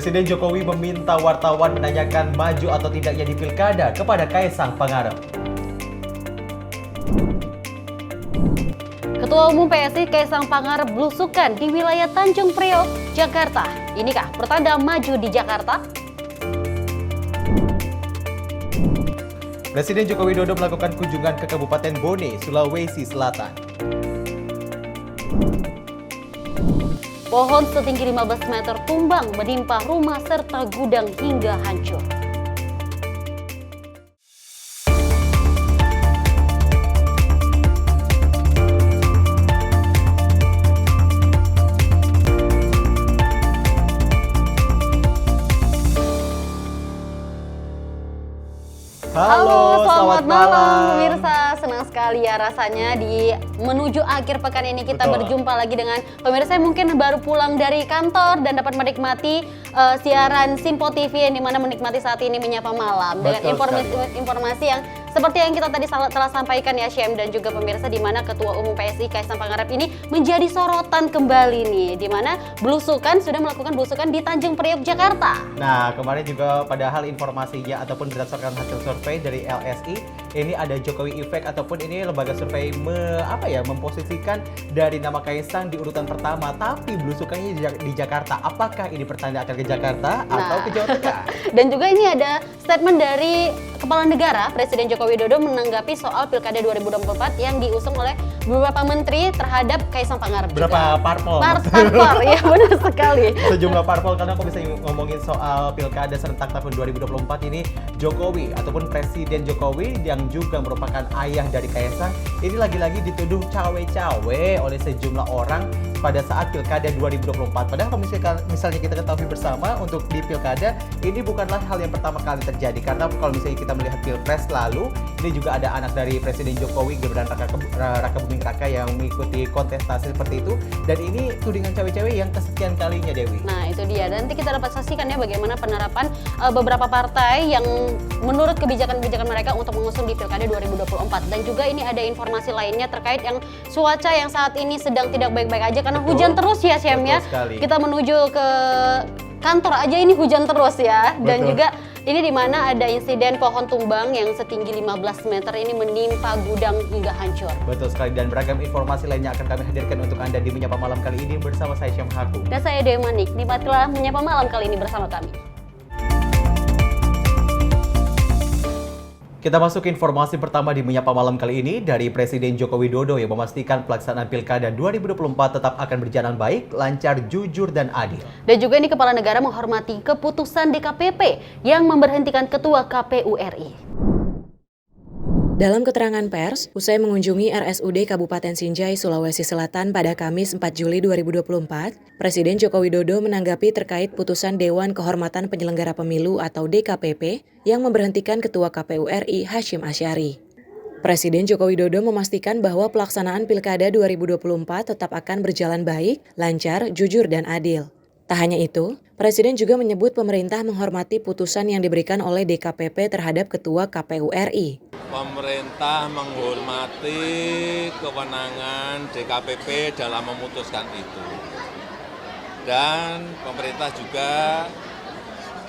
Presiden Jokowi meminta wartawan menanyakan maju atau tidaknya di Pilkada kepada Kaisang Pangarep. Ketua Umum PSI Kaisang Pangarep belusukan di wilayah Tanjung Priok, Jakarta. Inikah pertanda maju di Jakarta? Presiden Joko Widodo melakukan kunjungan ke Kabupaten Bone, Sulawesi Selatan. Pohon setinggi 15 meter tumbang menimpa rumah serta gudang hingga hancur. Halo, selamat malam pemirsa. Senang sekali ya rasanya di menuju akhir pekan ini kita berjumpa lagi dengan pemirsa yang mungkin baru pulang dari kantor dan dapat menikmati siaran Simpo TV yang dimana menikmati saat ini menyapa malam dengan informasi yang seperti yang kita tadi telah sampaikan ya Syem dan juga pemirsa, di mana Ketua Umum PSI Kaisang Pangarep ini menjadi sorotan kembali nih, di mana sudah melakukan belusukan di Tanjung Priok, Jakarta. Nah, kemarin juga padahal informasinya ataupun berdasarkan hasil survei dari LSI, ini ada Jokowi Effect ataupun ini lembaga survei memposisikan dari nama Kaisang di urutan pertama, tapi belusukannya di Jakarta. Apakah ini pertanda akan ke Jakarta atau ke Jawa Tengah? Dan juga ini ada statement dari Kepala Negara, Presiden Joko Widodo menanggapi soal Pilkada 2024 yang diusung oleh beberapa menteri terhadap Kaisang Pangarep. Berapa parpol? Parpol, ya benar sekali. Sejumlah parpol, karena aku bisa ngomongin soal Pilkada serentak tahun 2024 ini, Jokowi ataupun Presiden Jokowi yang juga merupakan ayah dari Kaisang, ini lagi-lagi dituduh cawe-cawe oleh sejumlah orang pada saat Pilkada 2024. Padahal kalau misalnya kita ketahui bersama, untuk di Pilkada ini bukanlah hal yang pertama kali terjadi, karena kalau misalnya kita melihat Pilpres lalu, ini juga ada anak dari Presiden Jokowi, Gibran Raka Buming Raka, yang mengikuti kontestasi seperti itu, dan ini tudingan cawe-cawe yang kesekian kalinya, Dewi. Nah itu dia, nanti kita dapat saksikan ya bagaimana penerapan beberapa partai yang menurut kebijakan-kebijakan mereka untuk mengusung di Pilkada 2024. Dan juga ini ada informasi lainnya terkait yang cuaca yang saat ini sedang tidak baik-baik aja karena hujan terus ya Syem ya. Kita menuju ke kantor aja ini hujan terus ya. Dan juga ini di mana ada insiden pohon tumbang yang setinggi 15 meter ini menimpa gudang hingga hancur. Betul sekali, dan beragam informasi lainnya akan kami hadirkan untuk Anda di Menyapa Malam kali ini bersama saya Syam Haku. Dan saya Dewi Manik. Nikmatilah Menyapa Malam kali ini bersama kami. Kita masuk ke informasi pertama di Menyapa Malam kali ini dari Presiden Joko Widodo yang memastikan pelaksanaan Pilkada 2024 tetap akan berjalan baik, lancar, jujur, dan adil. Dan juga ini Kepala Negara menghormati keputusan DKPP yang memberhentikan Ketua KPU RI. Dalam keterangan pers, usai mengunjungi RSUD Kabupaten Sinjai, Sulawesi Selatan pada Kamis 4 Juli 2024, Presiden Joko Widodo menanggapi terkait putusan Dewan Kehormatan Penyelenggara Pemilu atau DKPP yang memberhentikan Ketua KPU RI Hasyim Asyari. Presiden Joko Widodo memastikan bahwa pelaksanaan Pilkada 2024 tetap akan berjalan baik, lancar, jujur, dan adil. Tak hanya itu, Presiden juga menyebut pemerintah menghormati putusan yang diberikan oleh DKPP terhadap Ketua KPU RI. Pemerintah menghormati kewenangan DKPP dalam memutuskan itu. Dan pemerintah juga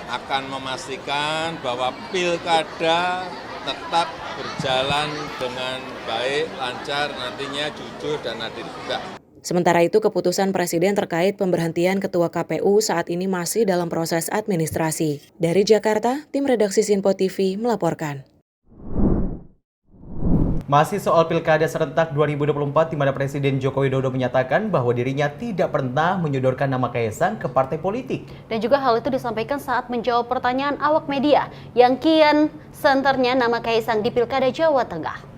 akan memastikan bahwa Pilkada tetap berjalan dengan baik, lancar, nantinya jujur dan adil juga. Sementara itu, keputusan Presiden terkait pemberhentian Ketua KPU saat ini masih dalam proses administrasi. Dari Jakarta, tim redaksi Simpo TV melaporkan. Masih soal Pilkada serentak 2024, di mana Presiden Joko Widodo menyatakan bahwa dirinya tidak pernah menyodorkan nama Kaisang ke partai politik. Dan juga hal itu disampaikan saat menjawab pertanyaan awak media yang kian senternya nama Kaisang di Pilkada Jawa Tengah.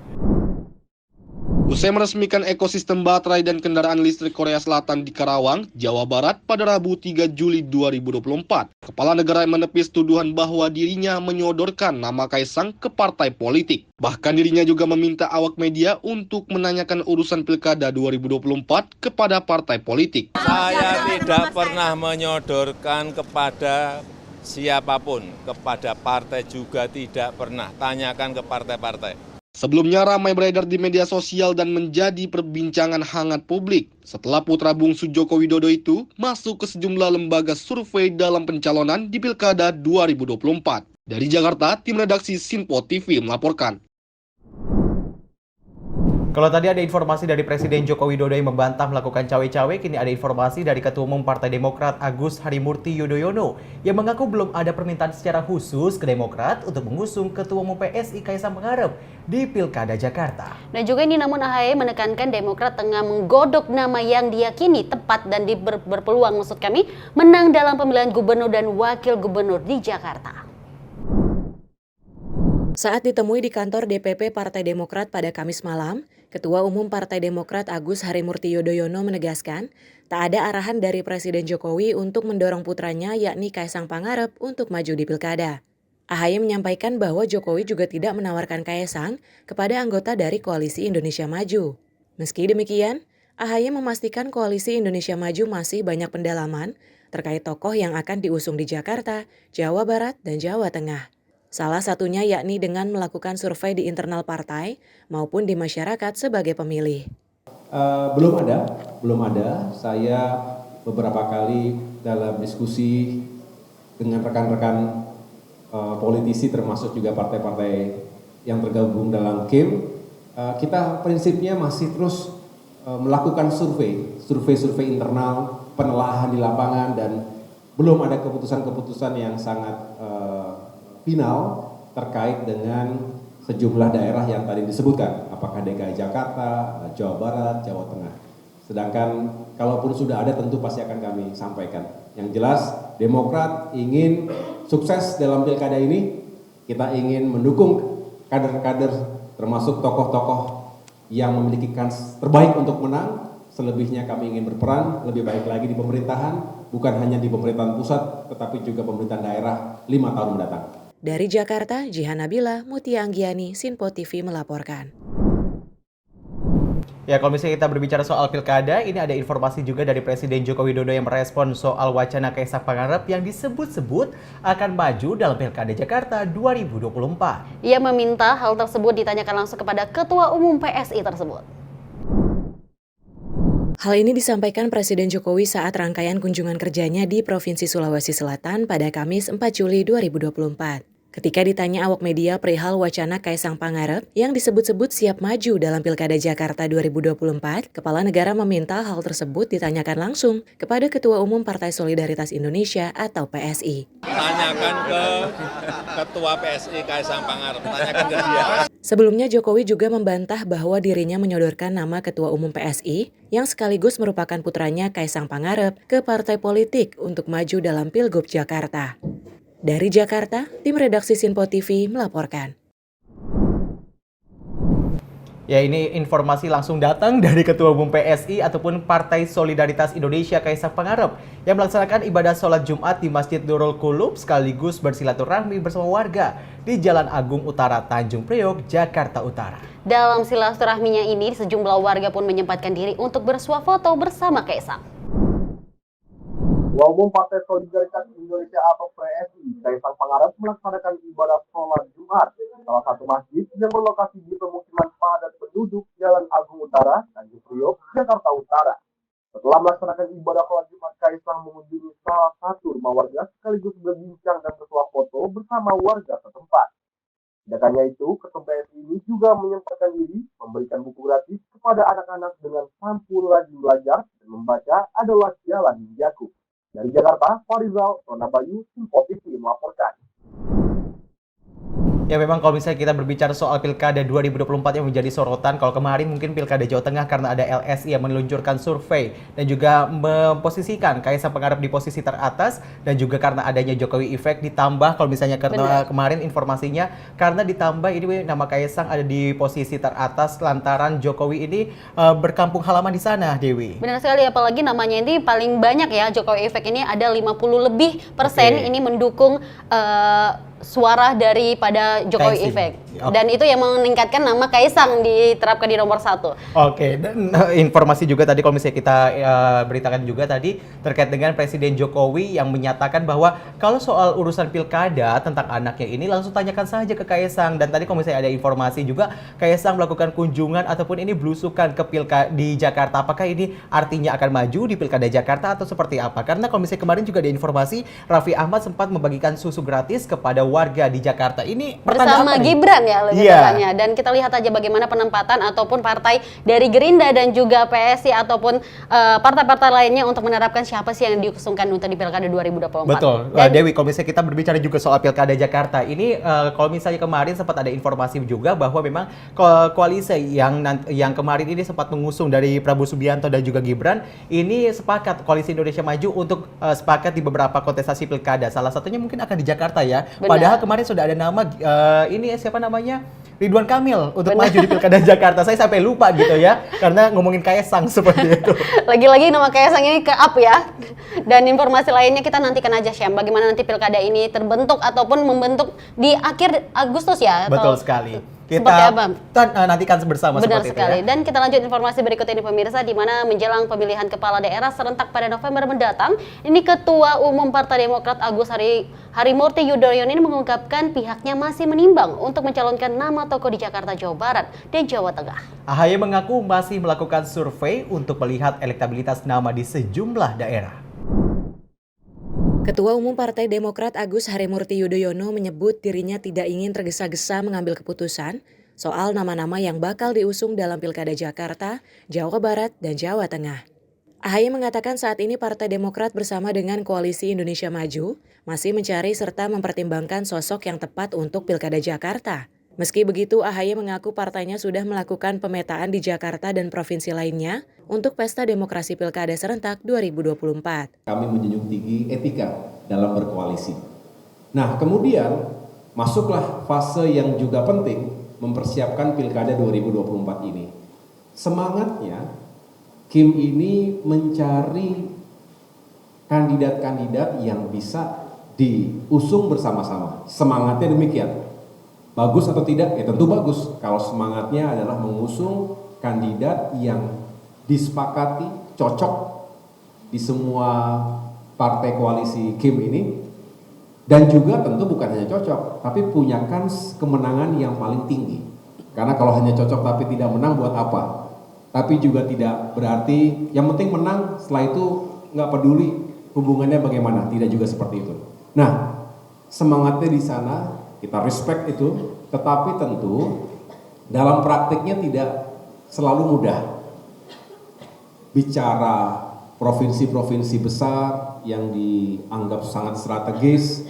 Usai meresmikan ekosistem baterai dan kendaraan listrik Korea Selatan di Karawang, Jawa Barat pada Rabu 3 Juli 2024, Kepala Negara menepis tuduhan bahwa dirinya menyodorkan nama Kaisang ke partai politik. Bahkan dirinya juga meminta awak media untuk menanyakan urusan Pilkada 2024 kepada partai politik. Saya tidak pernah menyodorkan kepada siapapun, kepada partai juga tidak pernah. Tanyakan ke partai-partai. Sebelumnya ramai beredar di media sosial dan menjadi perbincangan hangat publik setelah putra bungsu Joko Widodo itu masuk ke sejumlah lembaga survei dalam pencalonan di Pilkada 2024. Dari Jakarta, tim redaksi Sinpo TV melaporkan. Kalau tadi ada informasi dari Presiden Joko Widodo yang membantah melakukan cawe-cawe, kini ada informasi dari Ketua Umum Partai Demokrat Agus Harimurti Yudhoyono yang mengaku belum ada permintaan secara khusus ke Demokrat untuk mengusung Ketua Umum PSI Kaisang Pangarep di Pilkada Jakarta. Dan juga ini namun AHY menekankan Demokrat tengah menggodok nama yang diyakini tepat dan berpeluang maksud kami menang dalam pemilihan gubernur dan wakil gubernur di Jakarta. Saat ditemui di kantor DPP Partai Demokrat pada Kamis malam, Ketua Umum Partai Demokrat Agus Harimurti Yudhoyono menegaskan tak ada arahan dari Presiden Jokowi untuk mendorong putranya yakni Kaisang Pangarep untuk maju di Pilkada. AHY menyampaikan bahwa Jokowi juga tidak menawarkan Kaisang kepada anggota dari Koalisi Indonesia Maju. Meski demikian, AHY memastikan Koalisi Indonesia Maju masih banyak pendalaman terkait tokoh yang akan diusung di Jakarta, Jawa Barat, dan Jawa Tengah. Salah satunya yakni dengan melakukan survei di internal partai maupun di masyarakat sebagai pemilih. Belum ada. Saya beberapa kali dalam diskusi dengan rekan-rekan politisi termasuk juga partai-partai yang tergabung dalam KIM, kita prinsipnya masih terus melakukan survei internal, penelaahan di lapangan, dan belum ada keputusan-keputusan yang sangat final terkait dengan sejumlah daerah yang tadi disebutkan, apakah DKI Jakarta, Jawa Barat, Jawa Tengah. Sedangkan kalaupun sudah ada tentu pasti akan kami sampaikan. Yang jelas Demokrat ingin sukses dalam pilkada ini, kita ingin mendukung kader-kader termasuk tokoh-tokoh yang memiliki kans terbaik untuk menang. Selebihnya kami ingin berperan lebih baik lagi di pemerintahan, bukan hanya di pemerintahan pusat tetapi juga pemerintahan daerah 5 tahun mendatang. Dari Jakarta, Jihan Nabila, Mutia Anggiani, Sinpo TV melaporkan. Ya, kalau misalnya kita berbicara soal pilkada, ini ada informasi juga dari Presiden Joko Widodo yang merespon soal wacana Kaisang Pangarep yang disebut-sebut akan maju dalam Pilkada Jakarta 2024. Ia meminta hal tersebut ditanyakan langsung kepada Ketua Umum PSI tersebut. Hal ini disampaikan Presiden Jokowi saat rangkaian kunjungan kerjanya di Provinsi Sulawesi Selatan pada Kamis 4 Juli 2024. Ketika ditanya awak media perihal wacana Kaisang Pangarep yang disebut-sebut siap maju dalam Pilkada Jakarta 2024, Kepala Negara meminta hal tersebut ditanyakan langsung kepada Ketua Umum Partai Solidaritas Indonesia atau PSI. Tanyakan ke Ketua PSI Kaisang Pangarep, tanyakan ke dia. Sebelumnya Jokowi juga membantah bahwa dirinya menyodorkan nama Ketua Umum PSI yang sekaligus merupakan putranya Kaisang Pangarep ke partai politik untuk maju dalam Pilgub Jakarta. Dari Jakarta, tim redaksi Sinpo TV melaporkan. Ya, ini informasi langsung datang dari Ketua Umum PSI ataupun Partai Solidaritas Indonesia Kaisang Pangarep yang melaksanakan ibadah sholat Jumat di Masjid Nurul Qulub sekaligus bersilaturahmi bersama warga di Jalan Agung Utara, Tanjung Priok, Jakarta Utara. Dalam silaturahminya ini, sejumlah warga pun menyempatkan diri untuk bersuah foto bersama Kaisang. Ketua Umum Partai Solidaritas Indonesia atau PSI, Kaisang Pangarep melaksanakan ibadah sholat Jumat di salah satu masjid yang berlokasi di pemukiman padat penduduk Jalan Agung Utara, Tanjung Priok, Jakarta Utara. Setelah melaksanakan ibadah sholat Jumat, Kaisang mengunjungi salah satu rumah warga sekaligus berbincang dan bersuah foto bersama warga setempat. Sedakannya itu, Ketum PSI ini juga menyempatkan diri memberikan buku gratis kepada anak-anak dengan sampul rajin belajar dan membaca adalah jalan ninjaku. Dari Jakarta, Farizal, Rona Bayu, Sinpo TV melaporkan. Ya, memang kalau misalnya kita berbicara soal Pilkada 2024 yang menjadi sorotan, kalau kemarin mungkin Pilkada Jawa Tengah karena ada LSI yang meluncurkan survei dan juga memposisikan Kaisang Pangarep di posisi teratas, dan juga karena adanya Jokowi Effect ditambah kalau misalnya karena kemarin informasinya karena ditambah ini nama Kaisang ada di posisi teratas lantaran Jokowi ini berkampung halaman di sana, Dewi. Benar sekali, apalagi namanya ini paling banyak ya, Jokowi Effect ini ada 50% lebih ini mendukung suara daripada Jokowi Effect. Dan itu yang meningkatkan nama Kaisang diterapkan di nomor 1. Oke, dan informasi juga tadi kalau misalnya kita beritakan juga tadi terkait dengan Presiden Jokowi yang menyatakan bahwa kalau soal urusan pilkada tentang anaknya ini langsung tanyakan saja ke Kaisang. Dan tadi kalau misalnya ada informasi juga Kaisang melakukan kunjungan ataupun ini belusukan ke pilkada di Jakarta. Apakah ini artinya akan maju di pilkada Jakarta atau seperti apa? Karena kalau misalnya kemarin juga ada informasi Raffi Ahmad sempat membagikan susu gratis kepada warga di Jakarta. Ini pertanda Bersama apa nih? Gibran ya lebih Iya. tepatnya. Dan kita lihat aja bagaimana penempatan ataupun partai dari Gerindra dan juga PSI ataupun partai-partai lainnya untuk menerapkan siapa sih yang diusungkan untuk di Pilkada 2024. Betul. Dan Dewi, kalau misalnya kita berbicara juga soal Pilkada Jakarta, ini kalau misalnya kemarin sempat ada informasi juga bahwa memang koalisi yang kemarin ini sempat mengusung dari Prabowo Subianto dan juga Gibran, ini sepakat Koalisi Indonesia Maju untuk sepakat di beberapa kontestasi pilkada. Salah satunya mungkin akan di Jakarta ya. Benar. Padahal kemarin sudah ada nama ini siapa namanya? Ridwan Kamil untuk maju di Pilkada Jakarta. Saya sampai lupa gitu ya, karena ngomongin Kaisang seperti itu. lagi-lagi nama Kaisang ini ke up ya. Dan informasi lainnya kita nantikan aja Syam, bagaimana nanti pilkada ini terbentuk ataupun membentuk di akhir Agustus ya. Betul atau sekali. seperti Kita apa? nantikan bersama Benar seperti sekali. itu ya. Dan kita lanjut informasi berikut ini pemirsa, di mana menjelang pemilihan kepala daerah serentak pada November mendatang, ini Ketua Umum Partai Demokrat Agus Harimurti Yudhoyono ini mengungkapkan pihaknya masih menimbang untuk mencalonkan nama tokoh di Jakarta, Jawa Barat, dan Jawa Tengah. AHY mengaku masih melakukan survei untuk melihat elektabilitas nama di sejumlah daerah. Ketua Umum Partai Demokrat Agus Harimurti Yudhoyono menyebut dirinya tidak ingin tergesa-gesa mengambil keputusan soal nama-nama yang bakal diusung dalam Pilkada Jakarta, Jawa Barat, dan Jawa Tengah. AHY mengatakan saat ini Partai Demokrat bersama dengan Koalisi Indonesia Maju masih mencari serta mempertimbangkan sosok yang tepat untuk Pilkada Jakarta. Meski begitu, AHY mengaku partainya sudah melakukan pemetaan di Jakarta dan provinsi lainnya untuk Pesta Demokrasi Pilkada Serentak 2024. Kami menjunjung tinggi etika dalam berkoalisi. Nah, kemudian masuklah fase yang juga penting, mempersiapkan Pilkada 2024 ini. Semangatnya, Kim ini mencari kandidat-kandidat yang bisa diusung bersama-sama. Semangatnya demikian. Bagus atau tidak? Ya tentu bagus. Kalau semangatnya adalah mengusung kandidat yang disepakati, cocok di semua partai koalisi Kim ini, dan juga tentu bukan hanya cocok, tapi punya kans kemenangan yang paling tinggi. Karena kalau hanya cocok tapi tidak menang buat apa? Tapi juga tidak berarti yang penting menang, setelah itu nggak peduli hubungannya bagaimana, tidak juga seperti itu. Nah, semangatnya di sana, kita respect itu, tetapi tentu dalam praktiknya tidak selalu mudah. Bicara provinsi-provinsi besar yang dianggap sangat strategis,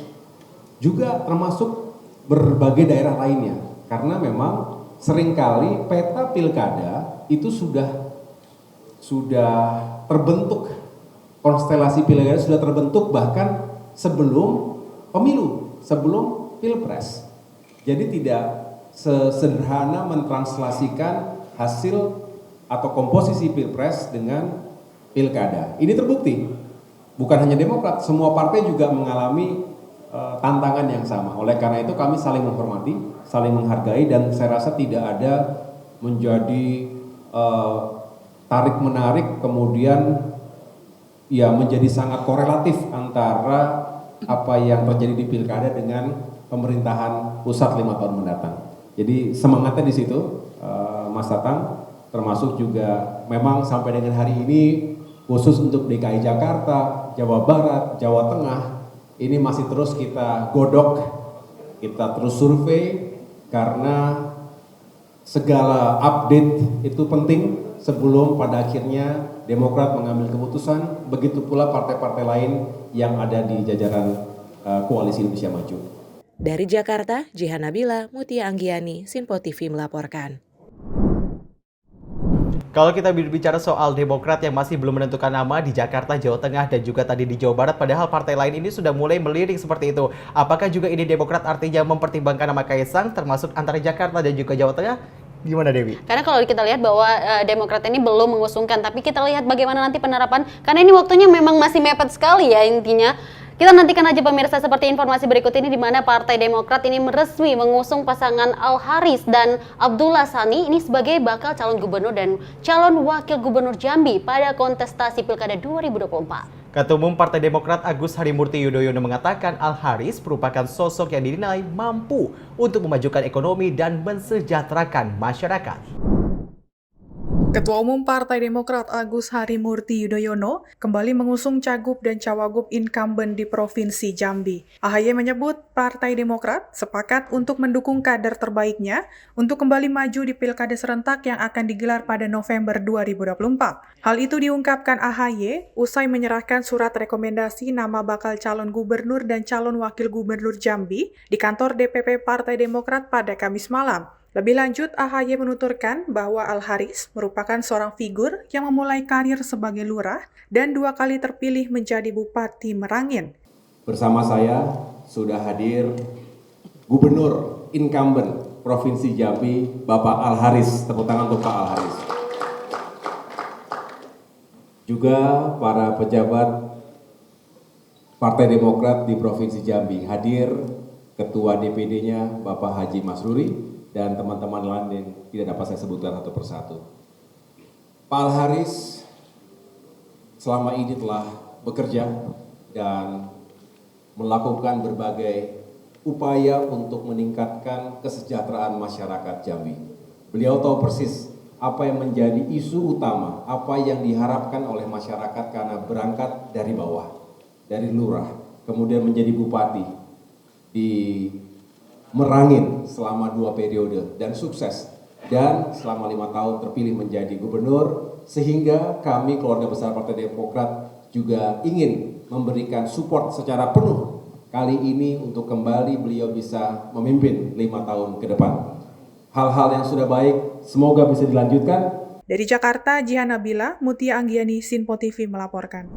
juga termasuk berbagai daerah lainnya. Karena memang seringkali peta pilkada itu sudah terbentuk, konstelasi pilkada sudah terbentuk bahkan sebelum pemilu, sebelum pilpres. Jadi tidak sesederhana mentranslasikan hasil atau komposisi pilpres dengan pilkada. Ini terbukti, bukan hanya Demokrat, semua partai juga mengalami tantangan yang sama. Oleh karena itu kami saling menghormati, saling menghargai, dan saya rasa tidak ada menjadi tarik-menarik kemudian ya menjadi sangat korelatif antara apa yang terjadi di pilkada dengan pemerintahan pusat 5 tahun mendatang. Jadi semangatnya di situ, Mas Tatang, termasuk juga memang sampai dengan hari ini khusus untuk DKI Jakarta, Jawa Barat, Jawa Tengah, ini masih terus kita godok, kita terus survei, karena segala update itu penting sebelum pada akhirnya Demokrat mengambil keputusan, begitu pula partai-partai lain yang ada di jajaran Koalisi Indonesia Maju. Dari Jakarta, Jihan Nabila, Mutia Anggiani, Sinpo TV melaporkan. Kalau kita berbicara soal Demokrat yang masih belum menentukan nama di Jakarta, Jawa Tengah, dan juga tadi di Jawa Barat, padahal partai lain ini sudah mulai melirik seperti itu. Apakah juga ini Demokrat artinya mempertimbangkan nama Kaisang, termasuk antara Jakarta dan juga Jawa Tengah? Gimana Dewi? Karena kalau kita lihat bahwa Demokrat ini belum mengusungkan, tapi kita lihat bagaimana nanti penerapan, karena ini waktunya memang masih mepet sekali ya intinya. Kita nantikan aja pemirsa seperti informasi berikut ini di mana Partai Demokrat ini resmi mengusung pasangan Al Haris dan Abdullah Sani ini sebagai bakal calon gubernur dan calon wakil gubernur Jambi pada kontestasi Pilkada 2024. Ketua Umum Partai Demokrat Agus Harimurti Yudhoyono mengatakan Al Haris merupakan sosok yang dinilai mampu untuk memajukan ekonomi dan mensejahterakan masyarakat. Ketua Umum Partai Demokrat Agus Harimurti Yudhoyono kembali mengusung cagup dan cawagup incumbent di Provinsi Jambi. AHY menyebut Partai Demokrat sepakat untuk mendukung kader terbaiknya untuk kembali maju di Pilkada serentak yang akan digelar pada November 2024. Hal itu diungkapkan AHY usai menyerahkan surat rekomendasi nama bakal calon gubernur dan calon wakil gubernur Jambi di kantor DPP Partai Demokrat pada Kamis malam. Lebih lanjut, AHY menuturkan bahwa Al Haris merupakan seorang figur yang memulai karir sebagai lurah dan 2 kali terpilih menjadi Bupati Merangin. Bersama saya sudah hadir Gubernur incumbent Provinsi Jambi, Bapak Al Haris. Tepuk tangan untuk Pak Al Haris. Juga para pejabat Partai Demokrat di Provinsi Jambi. Hadir Ketua DPD-nya Bapak Haji Masruri dan teman-teman lain yang tidak dapat saya sebutkan satu persatu. Pak Al Haris selama ini telah bekerja dan melakukan berbagai upaya untuk meningkatkan kesejahteraan masyarakat Jambi. Beliau tahu persis apa yang menjadi isu utama, apa yang diharapkan oleh masyarakat karena berangkat dari bawah, dari lurah, kemudian menjadi bupati di Merangin selama 2 periode dan sukses, dan selama 5 tahun terpilih menjadi gubernur, sehingga kami keluarga besar Partai Demokrat juga ingin memberikan support secara penuh kali ini untuk kembali beliau bisa memimpin 5 tahun ke depan. Hal-hal yang sudah baik semoga bisa dilanjutkan. Dari Jakarta, Jihan Nabila, Mutia Anggiani, Sinpo TV melaporkan.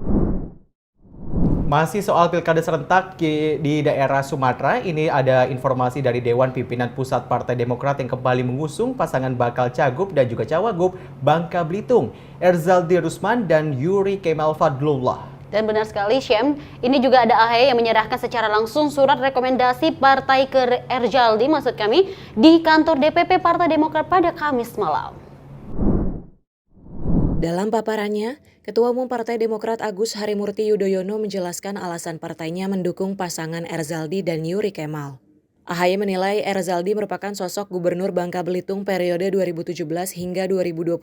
Masih soal pilkada serentak di daerah Sumatera, ini ada informasi dari Dewan Pimpinan Pusat Partai Demokrat yang kembali mengusung pasangan bakal cagup dan juga cawagup Bangka Belitung, Erzaldi Rusman dan Yuri Kemal Fadlullah. Dan benar sekali, Syem, ini juga ada AHY yang menyerahkan secara langsung surat rekomendasi partai ke Erzaldi, maksud kami, di kantor DPP Partai Demokrat pada Kamis malam. Dalam paparannya, Ketua Umum Partai Demokrat Agus Harimurti Yudhoyono menjelaskan alasan partainya mendukung pasangan Erzaldi dan Yuri Kemal. AHY menilai Erzaldi merupakan sosok Gubernur Bangka Belitung periode 2017 hingga 2022,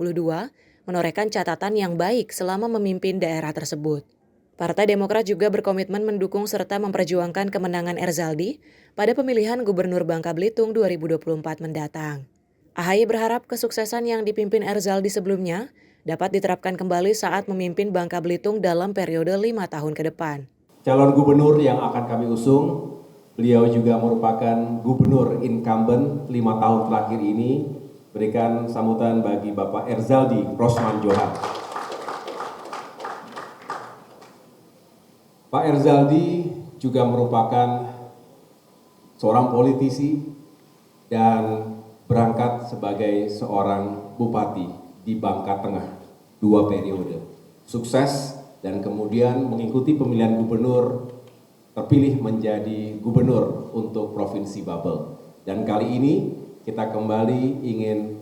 menorehkan catatan yang baik selama memimpin daerah tersebut. Partai Demokrat juga berkomitmen mendukung serta memperjuangkan kemenangan Erzaldi pada pemilihan Gubernur Bangka Belitung 2024 mendatang. AHY berharap kesuksesan yang dipimpin Erzaldi sebelumnya dapat diterapkan kembali saat memimpin Bangka Belitung dalam periode 5 tahun ke depan. Calon gubernur yang akan kami usung, beliau juga merupakan gubernur incumbent 5 tahun terakhir ini. Berikan sambutan bagi Bapak Erzaldi Rosman Johan. Pak Erzaldi juga merupakan seorang politisi dan berangkat sebagai seorang bupati di Bangka Tengah 2 periode. Sukses dan kemudian mengikuti pemilihan gubernur, terpilih menjadi gubernur untuk Provinsi Babel. Dan kali ini kita kembali ingin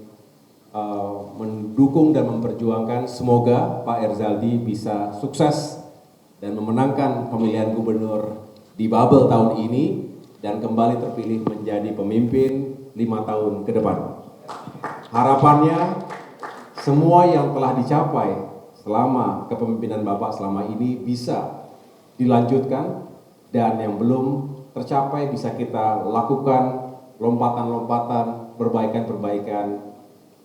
mendukung dan memperjuangkan semoga Pak Erzaldi bisa sukses dan memenangkan pemilihan gubernur di Babel tahun ini dan kembali terpilih menjadi pemimpin 5 tahun ke depan. Harapannya semua yang telah dicapai selama kepemimpinan Bapak selama ini bisa dilanjutkan dan yang belum tercapai bisa kita lakukan lompatan-lompatan, perbaikan-perbaikan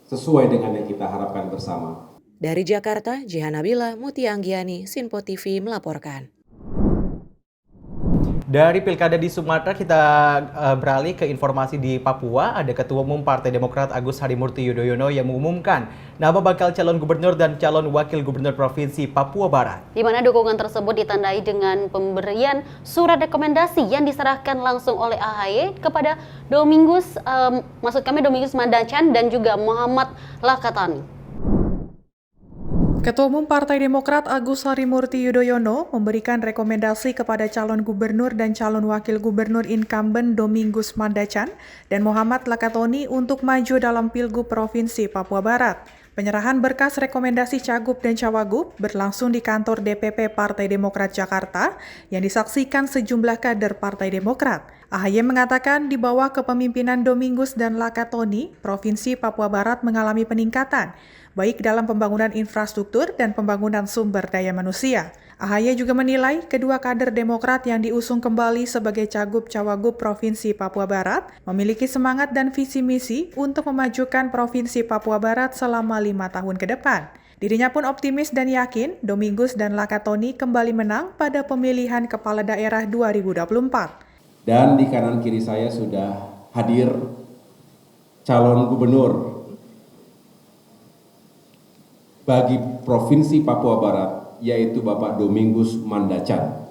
sesuai dengan yang kita harapkan bersama. Dari Jakarta, Jihan Nabila, Mutia Anggiani, Sinpo TV melaporkan. Dari pilkada di Sumatera kita beralih ke informasi di Papua. Ada Ketua Umum Partai Demokrat Agus Harimurti Yudhoyono yang mengumumkan nama bakal calon gubernur dan calon wakil gubernur Provinsi Papua Barat. Di mana dukungan tersebut ditandai dengan pemberian surat rekomendasi yang diserahkan langsung oleh AHY kepada Domingus Mandacan dan juga Muhammad Lakatani. Ketua Umum Partai Demokrat Agus Harimurti Yudhoyono memberikan rekomendasi kepada calon gubernur dan calon wakil gubernur incumbent Domingus Mandacan dan Muhammad Lakatoni untuk maju dalam Pilgub Provinsi Papua Barat. Penyerahan berkas rekomendasi Cagup dan Cawagup berlangsung di kantor DPP Partai Demokrat Jakarta yang disaksikan sejumlah kader Partai Demokrat. AHY mengatakan di bawah kepemimpinan Domingus dan Lakatoni, Provinsi Papua Barat mengalami peningkatan, baik dalam pembangunan infrastruktur dan pembangunan sumber daya manusia. AHY juga menilai kedua kader Demokrat yang diusung kembali sebagai Cagup Cawagup Provinsi Papua Barat memiliki semangat dan visi misi untuk memajukan Provinsi Papua Barat selama 5 tahun ke depan. Dirinya pun optimis dan yakin Domingus dan Lakatoni kembali menang pada pemilihan kepala daerah 2024. Dan di kanan kiri saya sudah hadir calon gubernur bagi Provinsi Papua Barat, yaitu Bapak Domingus Mandacan.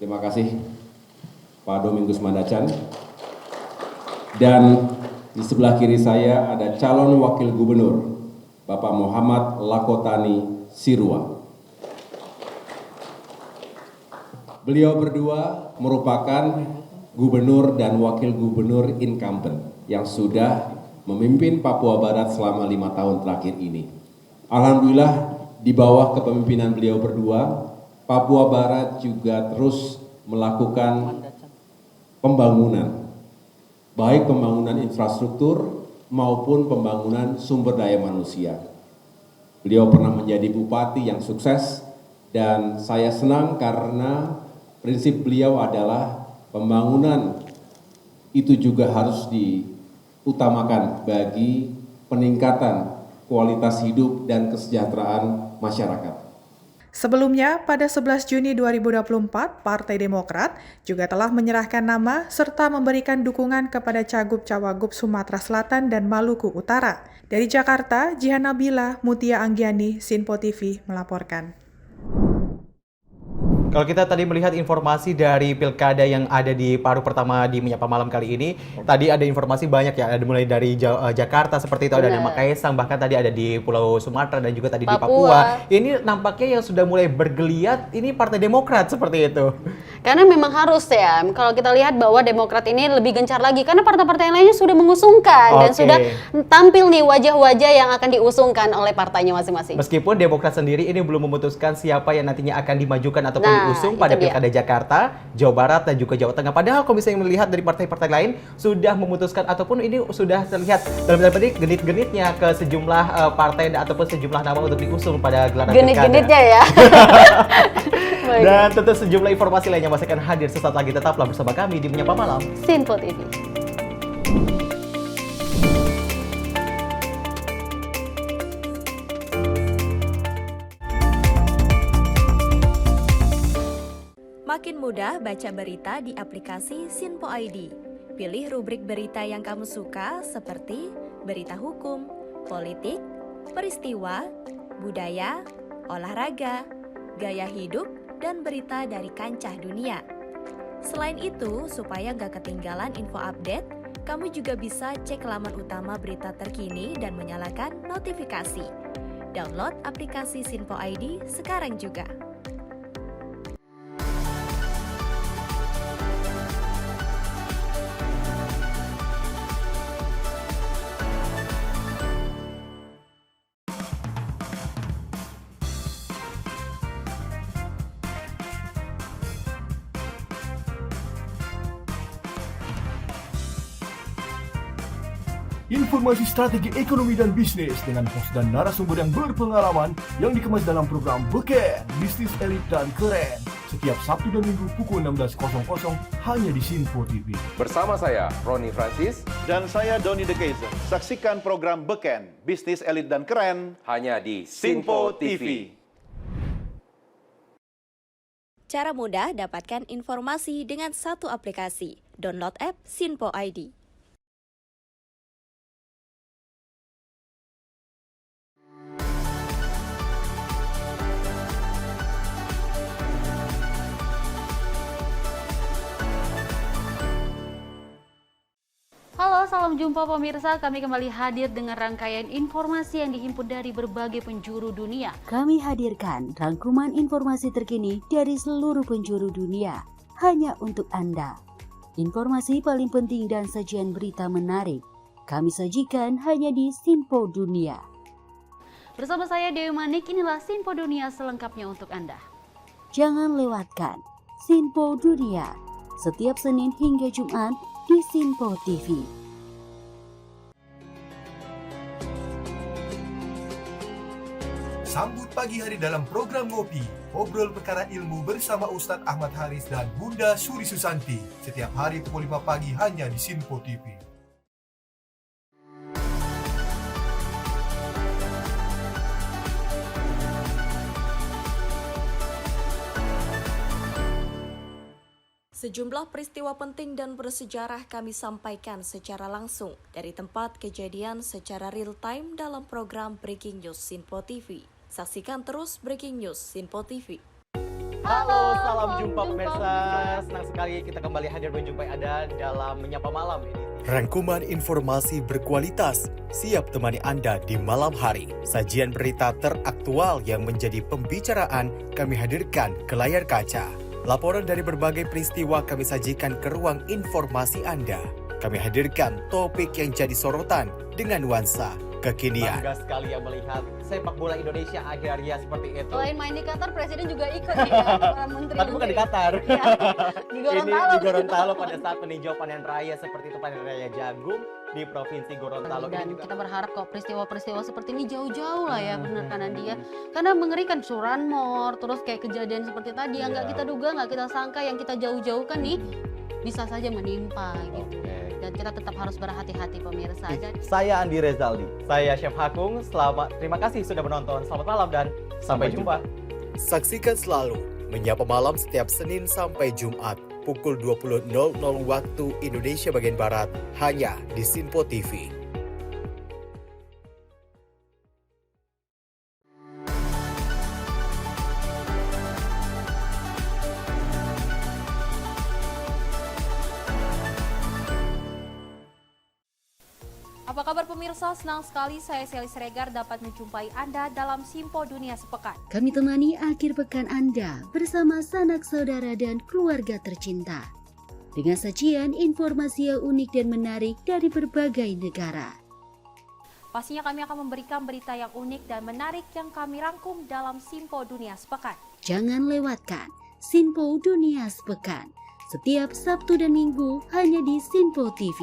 Terima kasih Pak Domingus Mandacan. Dan di sebelah kiri saya ada calon wakil gubernur Bapak Muhammad Lakotani Sirua. Beliau berdua merupakan gubernur dan wakil gubernur incumbent yang sudah memimpin Papua Barat selama 5 tahun terakhir ini. Alhamdulillah, di bawah kepemimpinan beliau berdua, Papua Barat juga terus melakukan pembangunan, baik pembangunan infrastruktur maupun pembangunan sumber daya manusia. Beliau pernah menjadi bupati yang sukses, dan saya senang karena prinsip beliau adalah pembangunan itu juga harus diutamakan bagi peningkatan kualitas hidup dan kesejahteraan masyarakat. Sebelumnya, pada 11 Juni 2024, Partai Demokrat juga telah menyerahkan nama serta memberikan dukungan kepada Cagup Cawagup Sumatera Selatan dan Maluku Utara. Dari Jakarta, Jihan Nabila, Mutia Anggiani, Sinpo TV melaporkan. Kalau kita tadi melihat informasi dari pilkada yang ada di paruh pertama di Menyapa Malam kali ini, tadi ada informasi banyak ya, ada mulai dari Jakarta seperti itu, ada nama Kaesang, bahkan tadi ada di Pulau Sumatera dan juga tadi di Papua. Ini nampaknya yang sudah mulai bergeliat, ini Partai Demokrat seperti itu. Karena memang harus ya, kalau kita lihat bahwa Demokrat ini lebih gencar lagi, karena partai-partai yang lainnya sudah mengusungkan dan sudah tampil nih wajah-wajah yang akan diusungkan oleh partainya masing-masing. Meskipun Demokrat sendiri ini belum memutuskan siapa yang nantinya akan dimajukan ataupun diusung pada Pilkada Jakarta, Jawa Barat, dan juga Jawa Tengah. Padahal kalau misalnya melihat dari partai-partai lain sudah memutuskan ataupun ini sudah terlihat dalam tanda petik genit-genitnya ke sejumlah partai ataupun sejumlah nama untuk diusung pada gelaran Pilkada. Genit-genitnya ya. Dan tentu sejumlah informasi lainnya masih akan hadir sesaat lagi. Tetaplah bersama kami di Menyapa Malam Sinpo TV. Makin mudah baca berita di aplikasi Sinpo ID. Pilih rubrik berita yang kamu suka seperti berita hukum, politik, peristiwa, budaya, olahraga, gaya hidup, dan berita dari kancah dunia. Selain itu, supaya nggak ketinggalan info update, kamu juga bisa cek laman utama berita terkini dan menyalakan notifikasi. Download aplikasi Sinpo ID sekarang juga. Informasi strategi ekonomi dan bisnis dengan host dan narasumber yang berpengalaman yang dikemas dalam program Beken, Bisnis Elit dan Keren. Setiap Sabtu dan Minggu pukul 16.00 hanya di Sinpo TV. Bersama saya, Roni Francis. Dan saya, Doni De Keizer. Saksikan program Beken, Bisnis Elit dan Keren hanya di Sinpo TV. Cara mudah dapatkan informasi dengan satu aplikasi. Download app Sinpo ID. Halo, Halo, salam jumpa pemirsa. Kami kembali hadir dengan rangkaian informasi yang dihimpun dari berbagai penjuru dunia. Kami hadirkan rangkuman informasi terkini dari seluruh penjuru dunia hanya untuk Anda. Informasi paling penting dan sajian berita menarik kami sajikan hanya di Sinpo Dunia. Bersama saya Dewi Manik, inilah Sinpo Dunia selengkapnya untuk Anda. Jangan lewatkan Sinpo Dunia setiap Senin hingga Jumat di Sinpo TV. Sambut pagi hari dalam program Ngopi, obrol perkara ilmu bersama Ustadz Ahmad Haris dan Bunda Suri Susanti. Setiap hari pukul 5 pagi hanya di Sinpo TV. Sejumlah peristiwa penting dan bersejarah kami sampaikan secara langsung dari tempat kejadian secara real time dalam program Breaking News Sinpo TV. Saksikan terus Breaking News Sinpo TV. Halo, salam jumpa pemirsa. Senang sekali kita kembali hadir menjumpai Anda dalam Menyapa Malam ini. Rangkuman informasi berkualitas siap temani Anda di malam hari. Sajian berita teraktual yang menjadi pembicaraan kami hadirkan ke layar kaca. Laporan dari berbagai peristiwa kami sajikan ke ruang informasi Anda. Kami hadirkan topik yang jadi sorotan dengan nuansa kekinian. Bangga sekali yang melihat sepak bola Indonesia akhirnya seperti itu. Selain main di Qatar, Presiden juga ikut nih ya, para menteri. Tapi bukan di Qatar. Ya, di Gorontalo. Ini di Gorontalo pada saat meninjau panen raya seperti itu, panen raya jagung di Provinsi Gorontalo. Dan kita berharap kok peristiwa-peristiwa seperti ini jauh-jauh lah ya, benar kan Andi ya. Karena mengerikan Curanmor, terus kayak kejadian seperti tadi yang nggak kita duga, nggak kita sangka, yang kita jauh-jauhkan nih bisa saja menimpa gitu. Dan kita tetap harus berhati-hati pemirsa. Saya Andi Rezaldi, saya Chef Hakung. Terima kasih sudah menonton. Selamat malam dan sampai jumpa. Saksikan selalu Menyapa Malam setiap Senin sampai Jumat pukul 20.00 waktu Indonesia bagian Barat hanya di Sinpo TV. Apa kabar pemirsa? Senang sekali saya Sally Siregar dapat menjumpai Anda dalam Sinpo Dunia Sepekan. Kami temani akhir pekan Anda bersama sanak saudara dan keluarga tercinta. Dengan sajian informasi yang unik dan menarik dari berbagai negara. Pastinya kami akan memberikan berita yang unik dan menarik yang kami rangkum dalam Sinpo Dunia Sepekan. Jangan lewatkan Sinpo Dunia Sepekan setiap Sabtu dan Minggu hanya di Sinpo TV.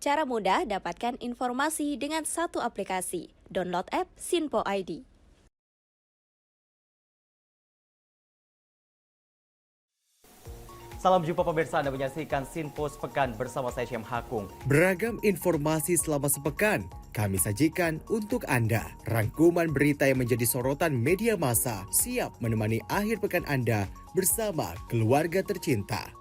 Cara mudah dapatkan informasi dengan satu aplikasi. Download app Sinpo ID. Salam jumpa pemirsa, Anda menyaksikan Sinpo Sepekan bersama saya Syem Hakung. Beragam informasi selama sepekan kami sajikan untuk Anda. Rangkuman berita yang menjadi sorotan media massa siap menemani akhir pekan Anda bersama keluarga tercinta.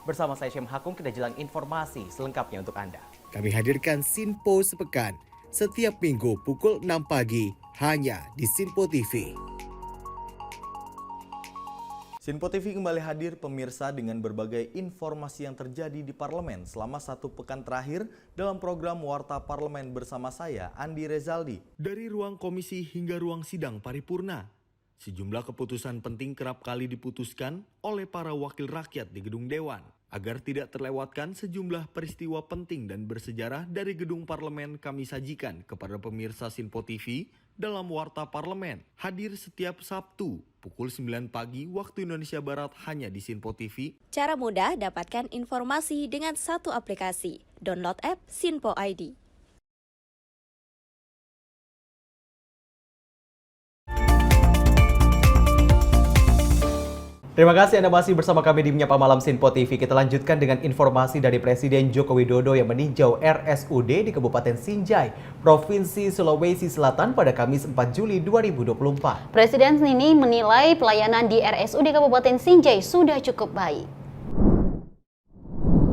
Bersama saya Syem Hakung, kita jelang informasi selengkapnya untuk Anda. Kami hadirkan Sinpo Sepekan setiap minggu pukul 6 pagi hanya di Sinpo TV. Sinpo TV kembali hadir pemirsa dengan berbagai informasi yang terjadi di parlemen selama satu pekan terakhir dalam program Warta Parlemen bersama saya, Andi Rezaldi. Dari ruang komisi hingga ruang sidang paripurna, sejumlah keputusan penting kerap kali diputuskan oleh para wakil rakyat di gedung Dewan. Agar tidak terlewatkan sejumlah peristiwa penting dan bersejarah dari gedung parlemen kami sajikan kepada pemirsa Sinpo TV dalam Warta Parlemen. Hadir setiap Sabtu pukul 9 pagi waktu Indonesia Barat hanya di Sinpo TV. Cara mudah dapatkan informasi dengan satu aplikasi. Download app Sinpo ID. Terima kasih Anda masih bersama kami di Menyapa Malam Sinpo TV. Kita lanjutkan dengan informasi dari Presiden Joko Widodo yang meninjau RSUD di Kabupaten Sinjai, Provinsi Sulawesi Selatan pada Kamis 4 Juli 2024. Presiden ini menilai pelayanan di RSUD Kabupaten Sinjai sudah cukup baik.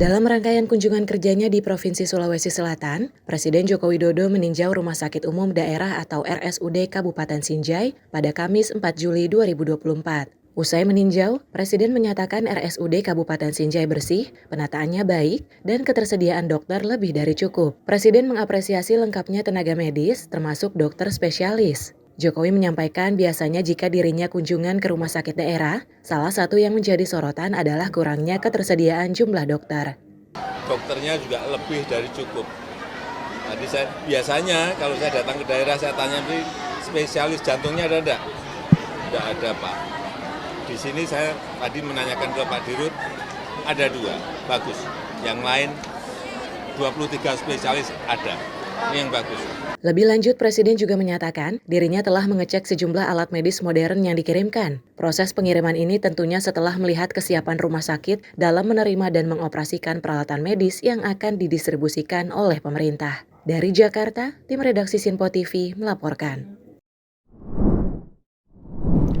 Dalam rangkaian kunjungan kerjanya di Provinsi Sulawesi Selatan, Presiden Joko Widodo meninjau Rumah Sakit Umum Daerah atau RSUD Kabupaten Sinjai pada Kamis 4 Juli 2024. Usai meninjau, Presiden menyatakan RSUD Kabupaten Sinjai bersih, penataannya baik, dan ketersediaan dokter lebih dari cukup. Presiden mengapresiasi lengkapnya tenaga medis, termasuk dokter spesialis. Jokowi menyampaikan biasanya jika dirinya kunjungan ke rumah sakit daerah, salah satu yang menjadi sorotan adalah kurangnya ketersediaan jumlah dokter. Dokternya juga lebih dari cukup. Tadi saya biasanya kalau saya datang ke daerah saya tanya spesialis jantungnya ada enggak? Enggak ada, Pak. Di sini saya tadi menanyakan ke Pak Dirut, ada 2, bagus. Yang lain 23 spesialis ada, ini yang bagus. Lebih lanjut, Presiden juga menyatakan dirinya telah mengecek sejumlah alat medis modern yang dikirimkan. Proses pengiriman ini tentunya setelah melihat kesiapan rumah sakit dalam menerima dan mengoperasikan peralatan medis yang akan didistribusikan oleh pemerintah. Dari Jakarta, tim redaksi Sinpo TV melaporkan.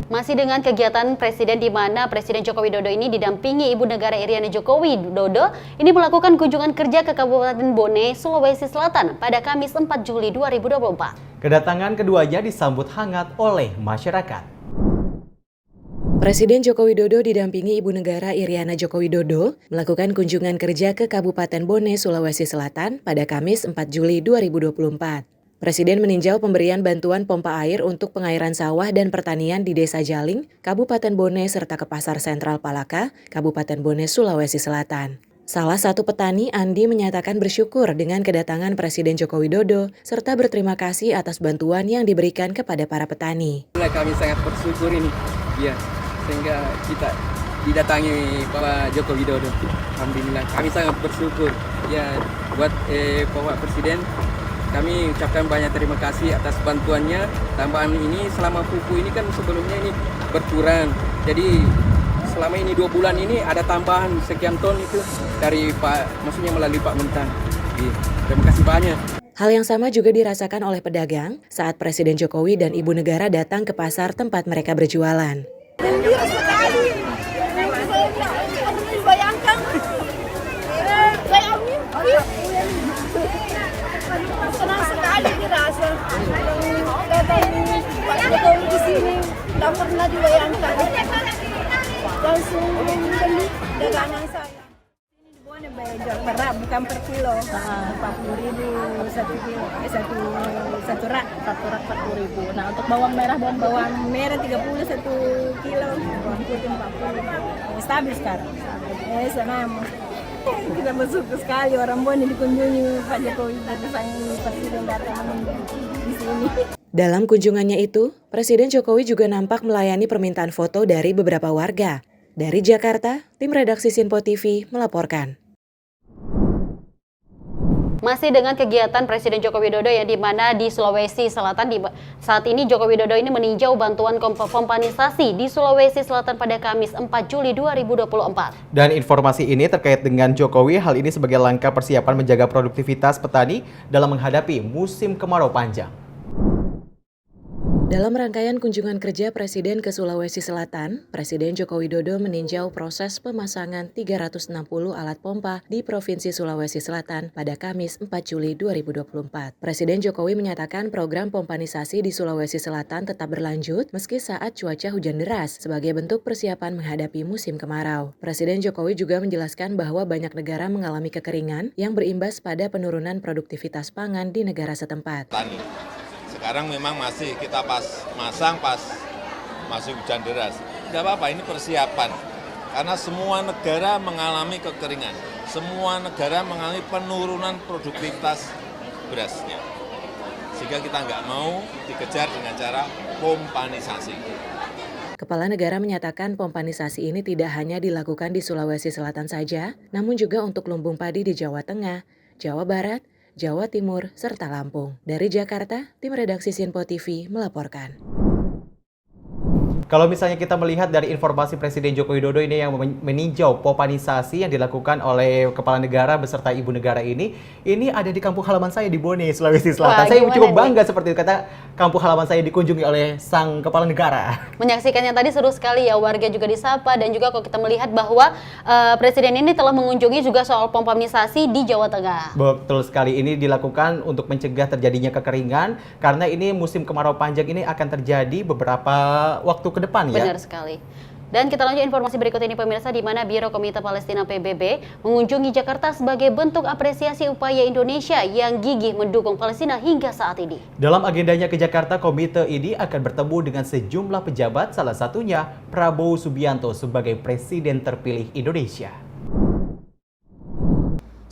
Masih dengan kegiatan Presiden di mana Presiden Joko Widodo ini didampingi Ibu Negara Iriana Joko Widodo ini melakukan kunjungan kerja ke Kabupaten Bone, Sulawesi Selatan pada Kamis 4 Juli 2024. Kedatangan keduanya disambut hangat oleh masyarakat. Presiden Joko Widodo didampingi Ibu Negara Iriana Joko Widodo melakukan kunjungan kerja ke Kabupaten Bone, Sulawesi Selatan pada Kamis 4 Juli 2024. Presiden meninjau pemberian bantuan pompa air untuk pengairan sawah dan pertanian di Desa Jaling, Kabupaten Bone, serta ke Pasar Sentral Palaka, Kabupaten Bone, Sulawesi Selatan. Salah satu petani, Andi, menyatakan bersyukur dengan kedatangan Presiden Joko Widodo, serta berterima kasih atas bantuan yang diberikan kepada para petani. Kami sangat bersyukur ini, ya, sehingga kita didatangi Pak Joko Widodo. Alhamdulillah, kami sangat bersyukur. Ya, buat Bapak Presiden, kami ucapkan banyak terima kasih atas bantuannya. Tambahan ini selama pupuk ini kan sebelumnya ini berkurang. Jadi selama ini 2 bulan ini ada tambahan sekian ton itu dari maksudnya melalui Pak Mentang. Terima kasih banyak. Hal yang sama juga dirasakan oleh pedagang saat Presiden Jokowi dan Ibu Negara datang ke pasar tempat mereka berjualan. Gembira sekali. Bayangkan. Saya mimpi. Senang sekali dirasa. Datang Pak Jokowi di sini, tidak pernah dibayangkan. Langsung membeli dagangan saya. Ini di Bone jual berat, bukan per kilo. 40.000 1 kilo, satu rak 40.000. Nah untuk bawang merah 30 1 kilo, bawang putih 40. Stabil sekarang. Senang. Kita bersyukur sekali orang Bone dikunjungi Pak Jokowi bersama Presiden datang di sini. Dalam kunjungannya itu, Presiden Jokowi juga nampak melayani permintaan foto dari beberapa warga. Dari Jakarta, tim redaksi Sinpo TV melaporkan. Masih dengan kegiatan Presiden Joko Widodo yang di mana di Sulawesi Selatan saat ini Joko Widodo ini meninjau bantuan kompanisasi di Sulawesi Selatan pada Kamis 4 Juli 2024. Dan informasi ini terkait dengan Jokowi, hal ini sebagai langkah persiapan menjaga produktivitas petani dalam menghadapi musim kemarau panjang. Dalam rangkaian kunjungan kerja Presiden ke Sulawesi Selatan, Presiden Joko Widodo meninjau proses pemasangan 360 alat pompa di Provinsi Sulawesi Selatan pada Kamis 4 Juli 2024. Presiden Jokowi menyatakan program pompanisasi di Sulawesi Selatan tetap berlanjut meski saat cuaca hujan deras sebagai bentuk persiapan menghadapi musim kemarau. Presiden Jokowi juga menjelaskan bahwa banyak negara mengalami kekeringan yang berimbas pada penurunan produktivitas pangan di negara setempat. Sekarang memang masih kita masih hujan deras. Tidak apa-apa, ini persiapan. Karena semua negara mengalami kekeringan. Semua negara mengalami penurunan produktivitas berasnya. Sehingga kita nggak mau dikejar dengan cara pompanisasi. Kepala negara menyatakan pompanisasi ini tidak hanya dilakukan di Sulawesi Selatan saja, namun juga untuk lumbung padi di Jawa Tengah, Jawa Barat, Jawa Timur, serta Lampung. Dari Jakarta, tim redaksi Sinpo TV melaporkan. Kalau misalnya kita melihat dari informasi Presiden Joko Widodo ini yang meninjau pompanisasi yang dilakukan oleh Kepala Negara beserta Ibu Negara ini ada di kampung halaman saya di Bone, Sulawesi Selatan. Saya cukup bangga seperti itu, kata kampung halaman saya dikunjungi oleh sang Kepala Negara. Menyaksikannya tadi seru sekali ya, warga juga disapa dan juga kalau kita melihat bahwa Presiden ini telah mengunjungi juga soal pompanisasi di Jawa Tengah. Betul sekali, ini dilakukan untuk mencegah terjadinya kekeringan karena ini musim kemarau panjang ini akan terjadi beberapa waktu ke depan ya. Benar sekali. Dan kita lanjut informasi berikut ini pemirsa, di mana Biro Komite Palestina PBB mengunjungi Jakarta sebagai bentuk apresiasi upaya Indonesia yang gigih mendukung Palestina hingga saat ini. Dalam agendanya ke Jakarta, komite ini akan bertemu dengan sejumlah pejabat, salah satunya Prabowo Subianto sebagai Presiden terpilih Indonesia.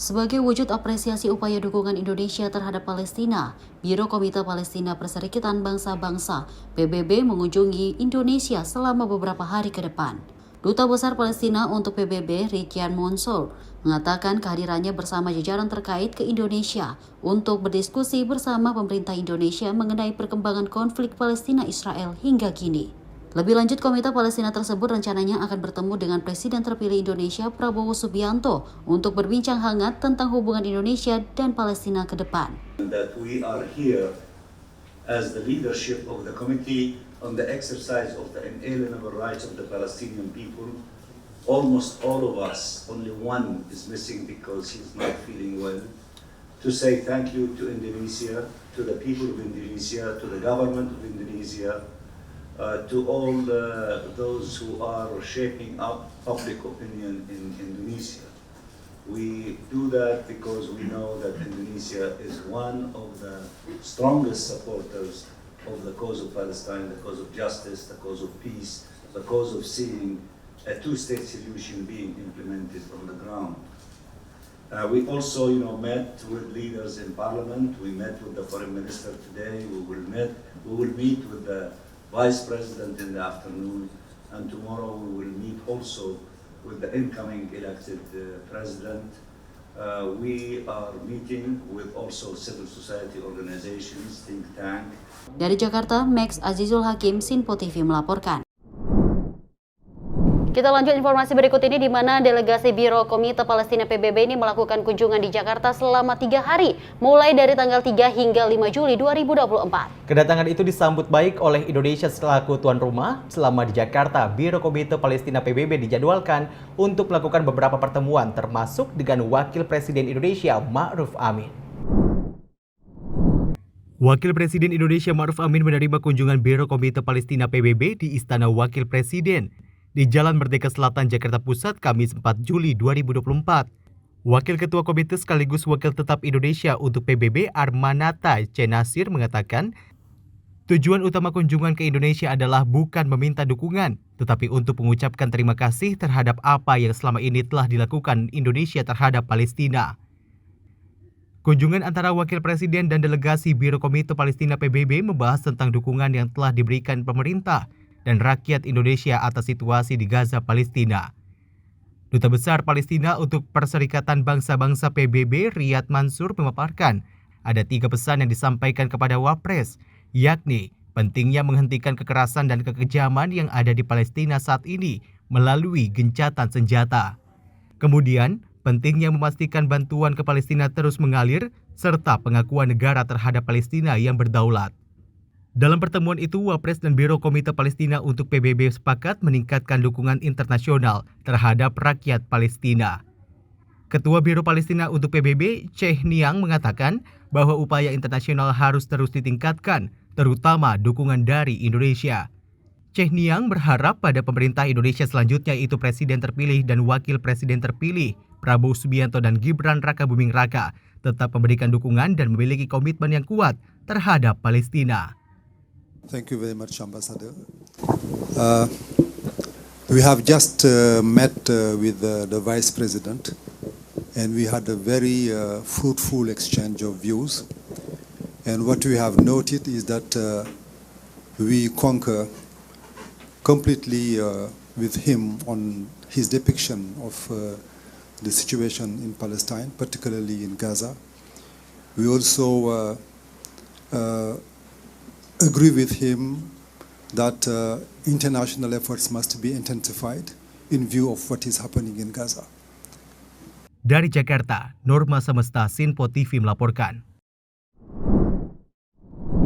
Sebagai wujud apresiasi upaya dukungan Indonesia terhadap Palestina, Biro Komite Palestina Perserikatan Bangsa-Bangsa (PBB) mengunjungi Indonesia selama beberapa hari ke depan. Duta Besar Palestina untuk PBB, Rikyan Monsur, mengatakan kehadirannya bersama jajaran terkait ke Indonesia untuk berdiskusi bersama pemerintah Indonesia mengenai perkembangan konflik Palestina-Israel hingga kini. Lebih lanjut, Komite Palestina tersebut rencananya akan bertemu dengan Presiden terpilih Indonesia Prabowo Subianto untuk berbincang hangat tentang hubungan Indonesia dan Palestina ke depan. That we are here as the leadership of the committee on the exercise of the inalienable rights of the Palestinian people. Almost all of us, only one is missing because he's not feeling well. To say thank you to Indonesia, to the people of Indonesia, to the government of Indonesia, to all those who are shaping up public opinion in Indonesia. We do that because we know that Indonesia is one of the strongest supporters of the cause of Palestine, the cause of justice, the cause of peace, the cause of seeing a two-state solution being implemented on the ground. We also, met with leaders in parliament. We met with the foreign minister today. We will meet with the Vice President in the afternoon, and tomorrow we will meet also with the incoming elected President. We are meeting with also civil society organizations, think tank. Dari Jakarta, Max Azizul Hakim, Sinpo TV melaporkan. Kita lanjut informasi berikut ini, di mana delegasi Biro Komite Palestina PBB ini melakukan kunjungan di Jakarta selama 3 hari, mulai dari tanggal 3 hingga 5 Juli 2024. Kedatangan itu disambut baik oleh Indonesia selaku tuan rumah. Selama di Jakarta, Biro Komite Palestina PBB dijadwalkan untuk melakukan beberapa pertemuan, termasuk dengan Wakil Presiden Indonesia Ma'ruf Amin. Wakil Presiden Indonesia Ma'ruf Amin menerima kunjungan Biro Komite Palestina PBB di Istana Wakil Presiden di Jalan Merdeka Selatan, Jakarta Pusat, Kamis 4 Juli 2024. Wakil Ketua Komite sekaligus Wakil Tetap Indonesia untuk PBB Armanata C. Nasir mengatakan, tujuan utama kunjungan ke Indonesia adalah bukan meminta dukungan, tetapi untuk mengucapkan terima kasih terhadap apa yang selama ini telah dilakukan Indonesia terhadap Palestina. Kunjungan antara Wakil Presiden dan delegasi Biro Komite Palestina PBB membahas tentang dukungan yang telah diberikan pemerintah dan rakyat Indonesia atas situasi di Gaza, Palestina. Duta Besar Palestina untuk Perserikatan Bangsa-Bangsa PBB, Riyad Mansur, memaparkan ada 3 pesan yang disampaikan kepada Wapres, yakni pentingnya menghentikan kekerasan dan kekejaman yang ada di Palestina saat ini melalui gencatan senjata. Kemudian, pentingnya memastikan bantuan ke Palestina terus mengalir, serta pengakuan negara terhadap Palestina yang berdaulat. Dalam pertemuan itu, Wapres dan Biro Komite Palestina untuk PBB sepakat meningkatkan dukungan internasional terhadap rakyat Palestina. Ketua Biro Palestina untuk PBB, Sheikh Niang, mengatakan bahwa upaya internasional harus terus ditingkatkan, terutama dukungan dari Indonesia. Sheikh Niang berharap pada pemerintah Indonesia selanjutnya, itu Presiden terpilih dan Wakil Presiden terpilih, Prabowo Subianto dan Gibran Rakabuming Raka, tetap memberikan dukungan dan memiliki komitmen yang kuat terhadap Palestina. Thank you very much, Ambassador. We have just met with the Vice President, and we had a very fruitful exchange of views. And what we have noted is that we concur completely with him on his depiction of the situation in Palestine, particularly in Gaza. We also agree with him that international efforts must be intensified in view of what is happening in Gaza. Dari Jakarta, Norma Semesta, Sinpo TV melaporkan.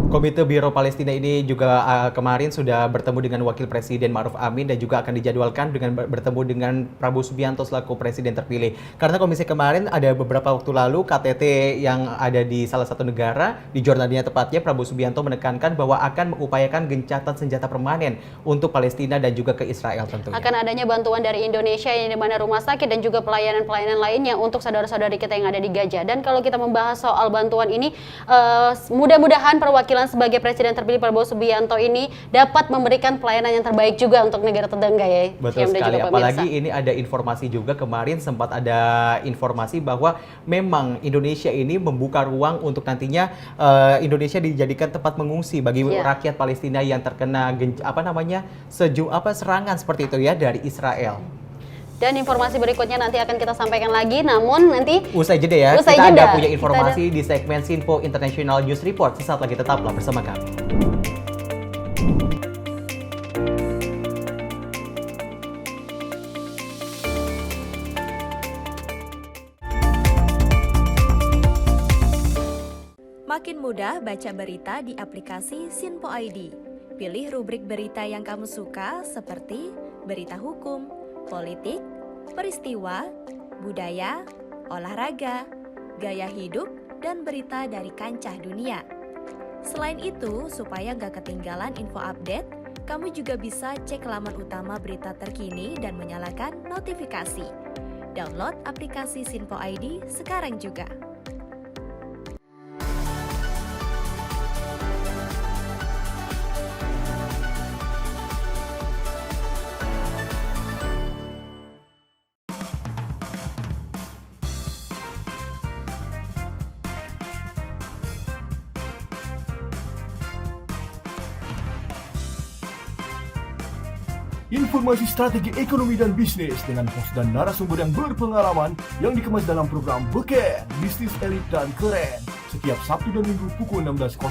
Komite Biro Palestina ini juga kemarin sudah bertemu dengan Wakil Presiden Ma'ruf Amin dan juga akan dijadwalkan dengan bertemu dengan Prabowo Subianto selaku Presiden terpilih. Karena komisi kemarin ada beberapa waktu lalu KTT yang ada di salah satu negara, di Jordania tepatnya, Prabowo Subianto menekankan bahwa akan mengupayakan gencatan senjata permanen untuk Palestina dan juga ke Israel tentunya. Akan adanya bantuan dari Indonesia yang di mana rumah sakit dan juga pelayanan-pelayanan lainnya untuk saudara-saudari kita yang ada di Gaza. Dan kalau kita membahas soal bantuan ini, mudah-mudahan perwakilan sebagai Presiden terpilih Prabowo Subianto ini dapat memberikan pelayanan yang terbaik juga untuk negara tetangga ya. Betul sekali, apalagi ini ada informasi juga kemarin sempat ada informasi bahwa memang Indonesia ini membuka ruang untuk nantinya Indonesia dijadikan tempat mengungsi bagi rakyat Palestina yang terkena serangan seperti itu ya dari Israel. Dan informasi berikutnya nanti akan kita sampaikan lagi, namun nanti usai jeda ya. Usai kita jeda. ada punya informasi di segmen Sinpo International News Report. Sesaat lagi tetaplah bersama kami. Makin mudah baca berita di aplikasi Sinpo ID. Pilih rubrik berita yang kamu suka seperti berita hukum, politik, peristiwa, budaya, olahraga, gaya hidup, dan berita dari kancah dunia. Selain itu, supaya nggak ketinggalan info update, kamu juga bisa cek laman utama berita terkini dan menyalakan notifikasi. Download aplikasi Sinpo ID sekarang juga. Informasi strategi ekonomi dan bisnis dengan host dan narasumber yang berpengalaman yang dikemas dalam program Beken, Bisnis Elit dan Keren. Setiap Sabtu dan Minggu pukul 16.00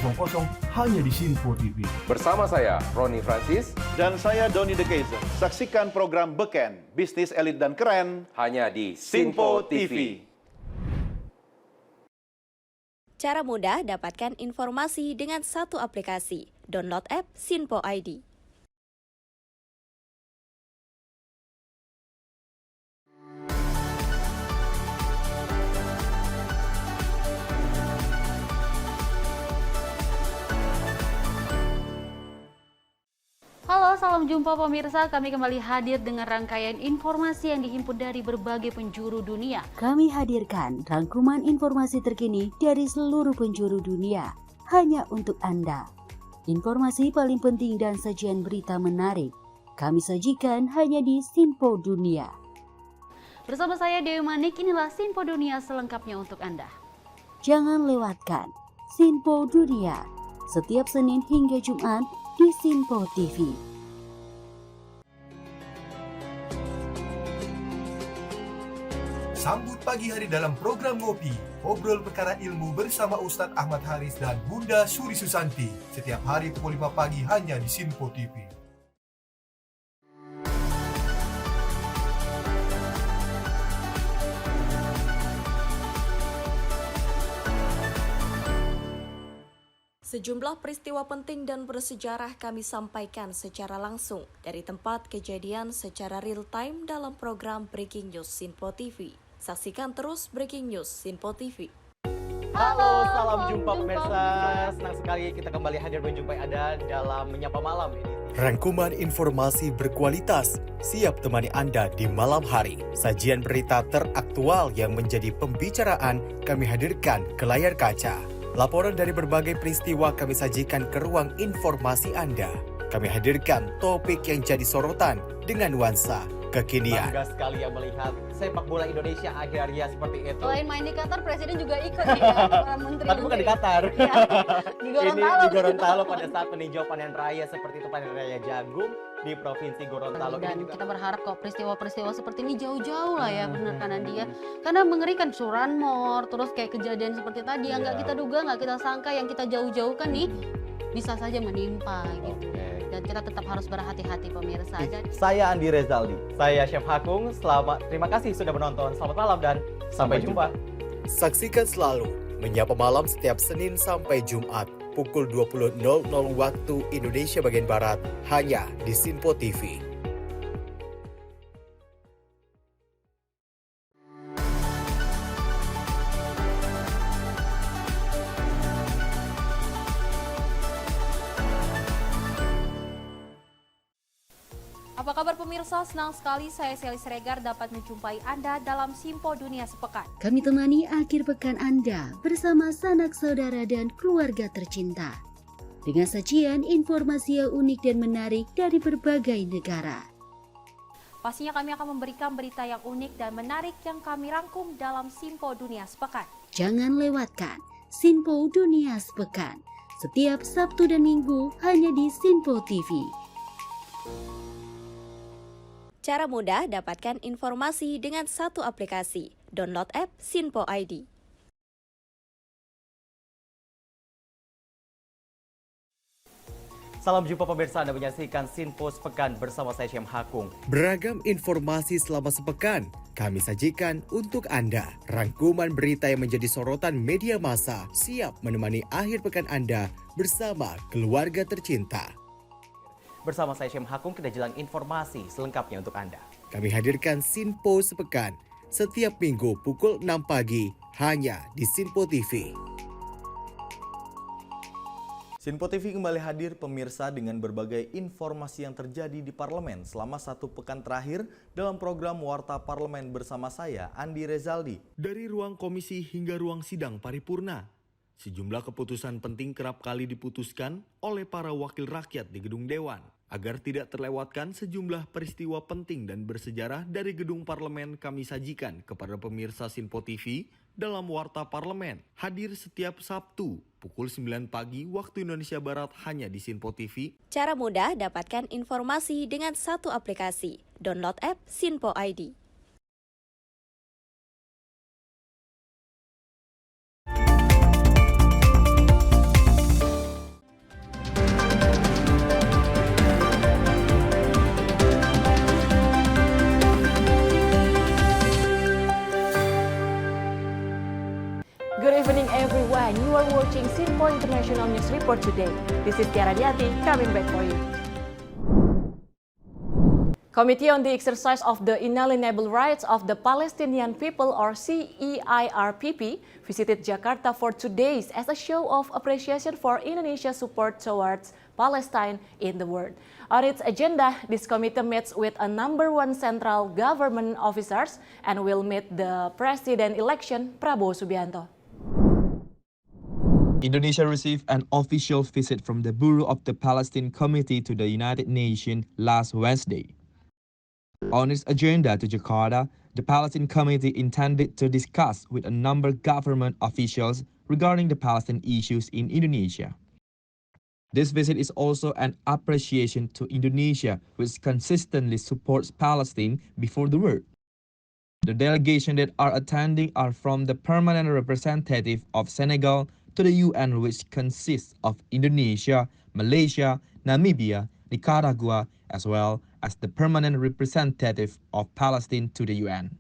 hanya di Sinpo TV. Bersama saya, Roni Francis. Dan saya, Doni De Keizer. Saksikan program Beken, Bisnis Elit dan Keren. Hanya di Sinpo TV. Cara mudah dapatkan informasi dengan satu aplikasi. Download app Sinpo ID. Halo, salam jumpa pemirsa. Kami kembali hadir dengan rangkaian informasi yang dihimpun dari berbagai penjuru dunia. Kami hadirkan rangkuman informasi terkini dari seluruh penjuru dunia, hanya untuk Anda. Informasi paling penting dan sajian berita menarik, kami sajikan hanya di Sinpo Dunia. Bersama saya Dewi Manik, inilah Sinpo Dunia selengkapnya untuk Anda. Jangan lewatkan Sinpo Dunia, setiap Senin hingga Jumat di Sinpo TV. Sambut pagi hari dalam program Ngopi, obrol perkara ilmu bersama Ustadz Ahmad Haris dan Bunda Suri Susanti. Setiap hari pukul 5 pagi hanya di Sinpo TV. Sejumlah peristiwa penting dan bersejarah kami sampaikan secara langsung dari tempat kejadian secara real time dalam program Breaking News Sinpo TV. Saksikan terus Breaking News Sinpo TV. Halo, salam jumpa pemirsa. Senang sekali kita kembali hadir menjumpai Anda dalam Menyapa Malam ini. Rangkuman informasi berkualitas siap temani Anda di malam hari. Sajian berita teraktual yang menjadi pembicaraan kami hadirkan ke layar kaca. Laporan dari berbagai peristiwa kami sajikan ke ruang informasi Anda. Kami hadirkan topik yang jadi sorotan dengan nuansa kekinian. Bangga sekali yang melihat sepak bola Indonesia akhirnya seperti itu. Selain main di Qatar, Presiden juga ikut nih ya, para menteri. Tapi bukan di Qatar. Ya, di Gorontalo. Ini di Gorontalo pada saat meninjau panen raya seperti itu, panen raya jagung di Provinsi Gorontalo. Dan kita berharap kok peristiwa-peristiwa seperti ini jauh-jauh lah ya, benar kan Andi ya. Karena mengerikan Curanmor, terus kayak kejadian seperti tadi yang nggak kita duga, nggak kita sangka, yang kita jauh-jauhkan nih bisa saja menimpa gitu. Dan kita tetap harus berhati-hati pemirsa. Saya Andi Rezaldi, saya Chef Hakung. Terima kasih sudah menonton. Selamat malam dan sampai jumpa. Saksikan selalu Menyapa Malam setiap Senin sampai Jumat pukul 20.00 waktu Indonesia bagian Barat, hanya di Sinpo TV. Apa kabar pemirsa? Senang sekali saya Sally Siregar dapat menjumpai Anda dalam Simpo Dunia Sepekan. Kami temani akhir pekan Anda bersama sanak saudara dan keluarga tercinta. Dengan sajian informasi yang unik dan menarik dari berbagai negara. Pastinya kami akan memberikan berita yang unik dan menarik yang kami rangkum dalam Simpo Dunia Sepekan. Jangan lewatkan Sinpo Dunia Sepekan setiap Sabtu dan Minggu hanya di Sinpo TV. Cara mudah dapatkan informasi dengan satu aplikasi. Download app Sinpo ID. Salam jumpa pemirsa, Anda menyaksikan Sinpo Sepekan bersama saya Syam Hakung. Beragam informasi selama sepekan kami sajikan untuk Anda. Rangkuman berita yang menjadi sorotan media massa siap menemani akhir pekan Anda bersama keluarga tercinta. Bersama saya Syam Hakung, kita jelang informasi selengkapnya untuk Anda. Kami hadirkan Sinpo Sepekan setiap minggu pukul 6 pagi hanya di Sinpo TV. Sinpo TV kembali hadir pemirsa dengan berbagai informasi yang terjadi di parlemen selama satu pekan terakhir dalam program Warta Parlemen bersama saya, Andi Rezaldi. Dari ruang komisi hingga ruang sidang paripurna, sejumlah keputusan penting kerap kali diputuskan oleh para wakil rakyat di gedung Dewan. Agar tidak terlewatkan sejumlah peristiwa penting dan bersejarah dari gedung parlemen kami sajikan kepada pemirsa Sinpo TV dalam Warta Parlemen. Hadir setiap Sabtu pukul 9 pagi waktu Indonesia Barat hanya di Sinpo TV. Cara mudah dapatkan informasi dengan satu aplikasi. Download app Sinpo ID. Good evening everyone, you are watching Sinpo International News Report today. This is Tiara Diati coming back for you. Committee on the Exercise of the Inalienable Rights of the Palestinian People or CEIRPP visited Jakarta for 2 days as a show of appreciation for Indonesia's support towards Palestine in the world. On its agenda, this committee meets with a number one central government officers and will meet the President-election Prabowo Subianto. Indonesia received an official visit from the Bureau of the Palestine Committee to the United Nations last Wednesday. On its agenda to Jakarta, the Palestine Committee intended to discuss with a number of government officials regarding the Palestine issues in Indonesia. This visit is also an appreciation to Indonesia, which consistently supports Palestine before the world. The delegation that are attending are from the permanent representative of Senegal to the UN, which consists of Indonesia, Malaysia, Namibia, Nicaragua, as well as the permanent representative of Palestine to the UN.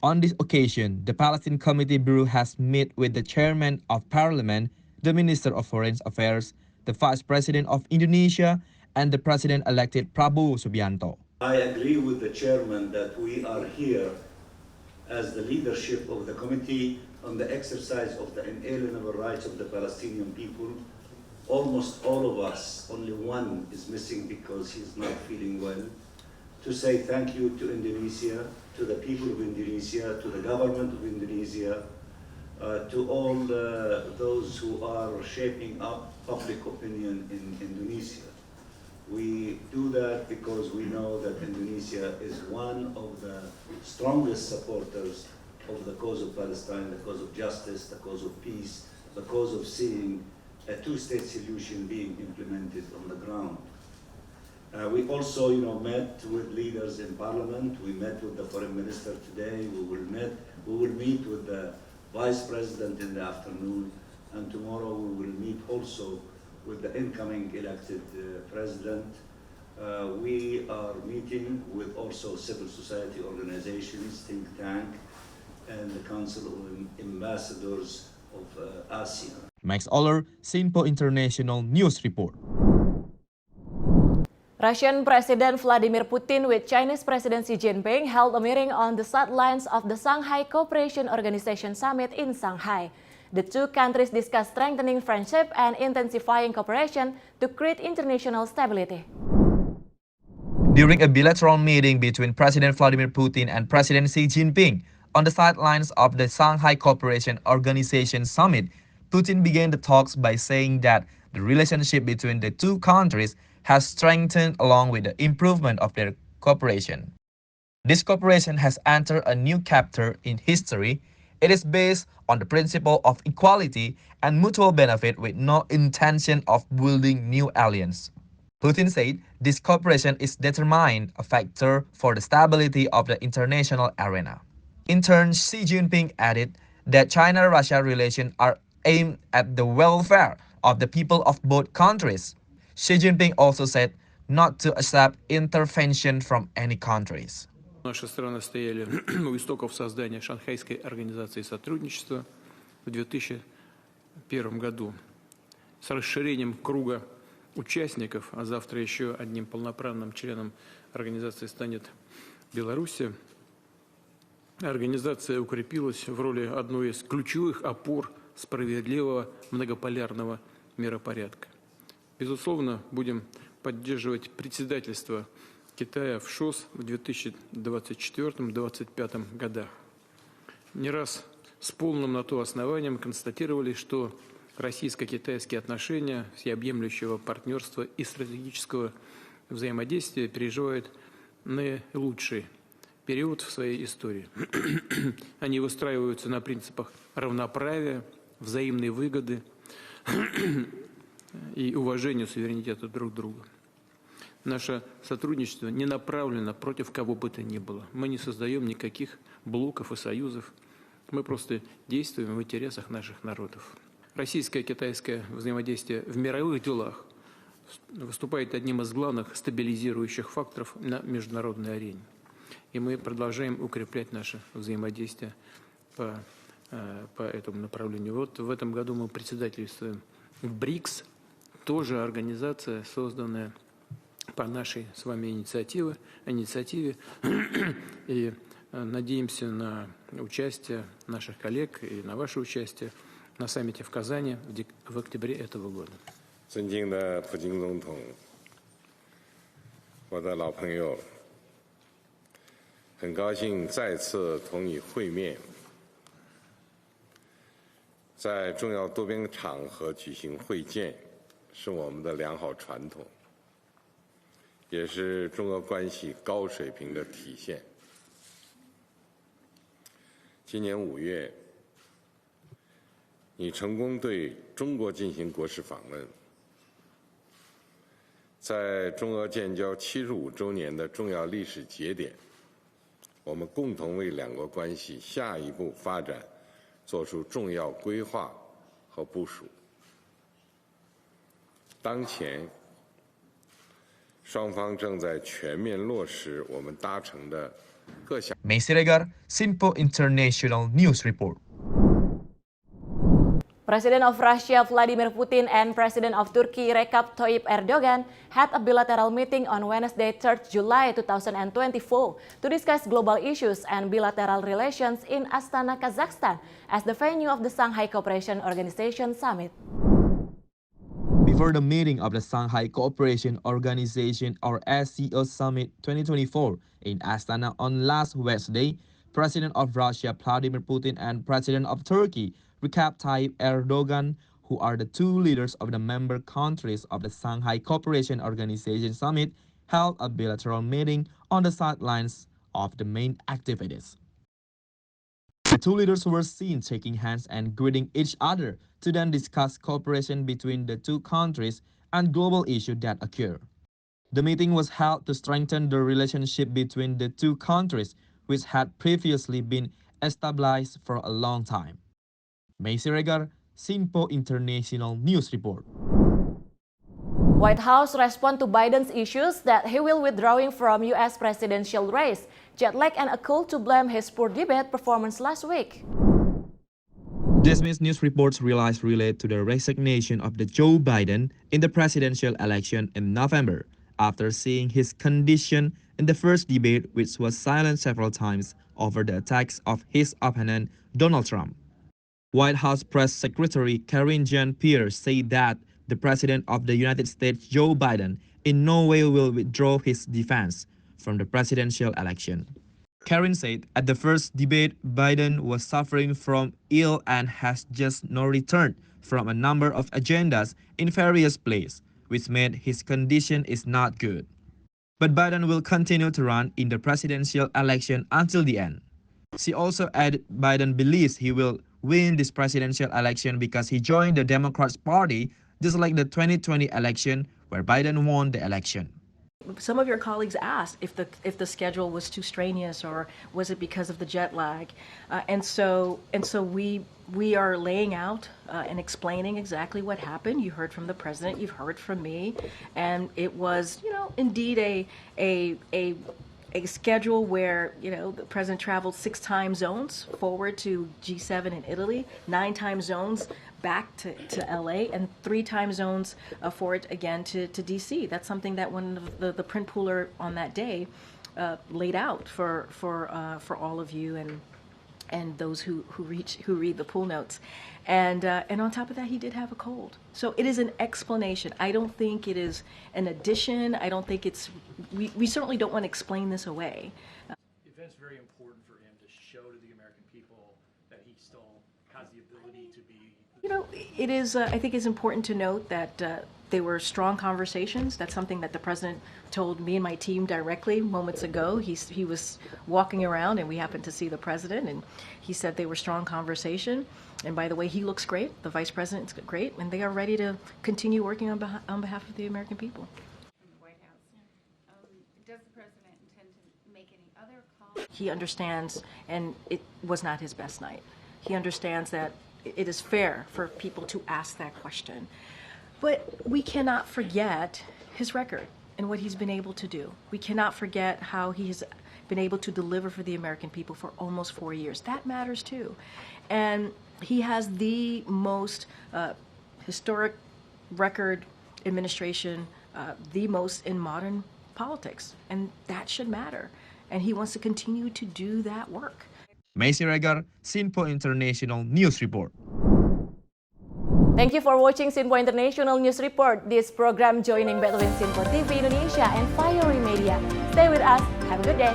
On this occasion, the Palestine Committee Bureau has met with the Chairman of Parliament, the Minister of Foreign Affairs, the Vice President of Indonesia, and the President-elected Prabowo Subianto. I agree with the Chairman that we are here as the leadership of the Committee on the Exercise of the Inalienable Rights of the Palestinian People. Almost all of us, only one is missing because he's not feeling well, to say thank you to Indonesia, to the people of Indonesia, to the government of Indonesia, to all those who are shaping up public opinion in Indonesia. We do that because we know that Indonesia is one of the strongest supporters of the cause of Palestine, the cause of justice, the cause of peace, the cause of seeing a two-state solution being implemented on the ground. We also, met with leaders in Parliament. We met with the Foreign Minister today. We will meet with the Vice President in the afternoon, and tomorrow we will meet also with the incoming elected President. We are meeting with also civil society organizations, think tank, and the Council of Ambassadors of ASEAN. Max Oller, Sinpo International News Report. Russian President Vladimir Putin with Chinese President Xi Jinping held a meeting on the sidelines of the Shanghai Cooperation Organization Summit in Shanghai. The two countries discussed strengthening friendship and intensifying cooperation to create international stability. During a bilateral meeting between President Vladimir Putin and President Xi Jinping on the sidelines of the Shanghai Cooperation Organization Summit, Putin began the talks by saying that the relationship between the two countries has strengthened along with the improvement of their cooperation. This cooperation has entered a new chapter in history. It is based on the principle of equality and mutual benefit with no intention of building new alliance. Putin said this cooperation is determined a factor for the stability of the international arena. In turn, Xi Jinping added that China-Russia relations are aimed at the welfare of the people of both countries. Xi Jinping also said not to accept intervention from any countries. Наши страны стояли у истоков создания Шанхайской организации сотрудничества в 2001 году. С расширением круга участников, а завтра еще одним полноправным членом организации станет Белоруссия, организация укрепилась в роли одной из ключевых опор справедливого многополярного миропорядка. Безусловно, будем поддерживать председательство Китая в ШОС в 2024-2025 годах. Не раз с полным на то основанием констатировали, что российско-китайские отношения, всеобъемлющего партнерства и стратегического взаимодействия переживают наилучший период в своей истории. Они выстраиваются на принципах равноправия, взаимной выгоды и уважения суверенитета друг друга. Наше сотрудничество не направлено против кого бы то ни было. Мы не создаем никаких блоков и союзов. Мы просто действуем в интересах наших народов. Российско-китайское взаимодействие в мировых делах выступает одним из главных стабилизирующих факторов на международной арене. И мы продолжаем укреплять наше взаимодействие по этому направлению. Вот в этом году мы председательствуем в БРИКС, тоже организация, созданная по нашей с вами инициативе, и надеемся на участие наших коллег и на ваше участие на саммите в Казани в октябре этого года. 尊敬的普京总统，我的老朋友，很高兴再次同你会面，在重要多边场合举行会见，是我们的良好传统，也是中俄关系高水平的体现。今年5月，你成功对中国进行国事访问。在中俄建交75周年的重要历史节点，我们共同为两国关系下一步发展做出重要规划和部署。当前，双方正在全面落实我们达成的各项。 May Siregar, Sinpo International News Report. President of Russia Vladimir Putin and President of Turkey Recep Tayyip Erdogan had a bilateral meeting on Wednesday, 3rd July 2024 to discuss global issues and bilateral relations in Astana, Kazakhstan as the venue of the Shanghai Cooperation Organization Summit. Before the meeting of the Shanghai Cooperation Organization or SCO Summit 2024 in Astana on last Wednesday, President of Russia Vladimir Putin and President of Turkey Recep Tayyip Erdogan, who are the two leaders of the member countries of the Shanghai Cooperation Organization Summit, held a bilateral meeting on the sidelines of the main activities. The two leaders were seen shaking hands and greeting each other to then discuss cooperation between the two countries and global issues that occur. The meeting was held to strengthen the relationship between the two countries, which had previously been established for a long time. May Siregar, Sinpo International News Report. White House respond to Biden's issues that he will withdrawing from U.S. presidential race, jet lag and a call to blame his poor debate performance last week. Dismissed news reports relate to the resignation of the Joe Biden in the presidential election in November, after seeing his condition in the first debate, which was silenced several times over the attacks of his opponent, Donald Trump. White House Press Secretary Karine Jean-Pierre said that the President of the United States, Joe Biden, in no way will withdraw his defense from the presidential election. Karine said at the first debate, Biden was suffering from ill and has just now returned from a number of agendas in various places, which made his condition is not good. But Biden will continue to run in the presidential election until the end. She also added Biden believes he will win this presidential election because he joined the Democrats Party, just like the 2020 election where Biden won the election. Some of your colleagues asked if the schedule was too strenuous or was it because of the jet lag, and so we are laying out and explaining exactly what happened. You heard from the president, you've heard from me, and it was indeed a schedule where the president traveled 6 time zones forward to G7 in Italy, 9 time zones back to LA, and 3 time zones forward again to DC. That's something that one of the print pooler on that day laid out for all of you and those who read the pool notes. And on top of that, he did have a cold. So it is an explanation. I don't think it is an addition. I don't think it's, we certainly don't want to explain this away. The event's very important for him to show to the American people that he still has the ability to be. It is, I think it's important to note that there were strong conversations. That's something that the president told me and my team directly moments ago. He was walking around and we happened to see the president, and he said they were strong conversation. And by the way, he looks great. The vice president's great, and they are ready to continue working on behalf of the American people. Does the president intend to make any other calls? He understands, and it was not his best night. He understands that it is fair for people to ask that question. But we cannot forget his record and what he's been able to do. We cannot forget how he has been able to deliver for the American people for almost 4 years. That matters too. And he has the most historic record administration, the most in modern politics. And that should matter. And he wants to continue to do that work. Macy Regar, Sinpo International News Report. Thank you for watching Sinpo International News Report. This program joining between Sinpo TV Indonesia and Fiery Media. Stay with us. Have a good day.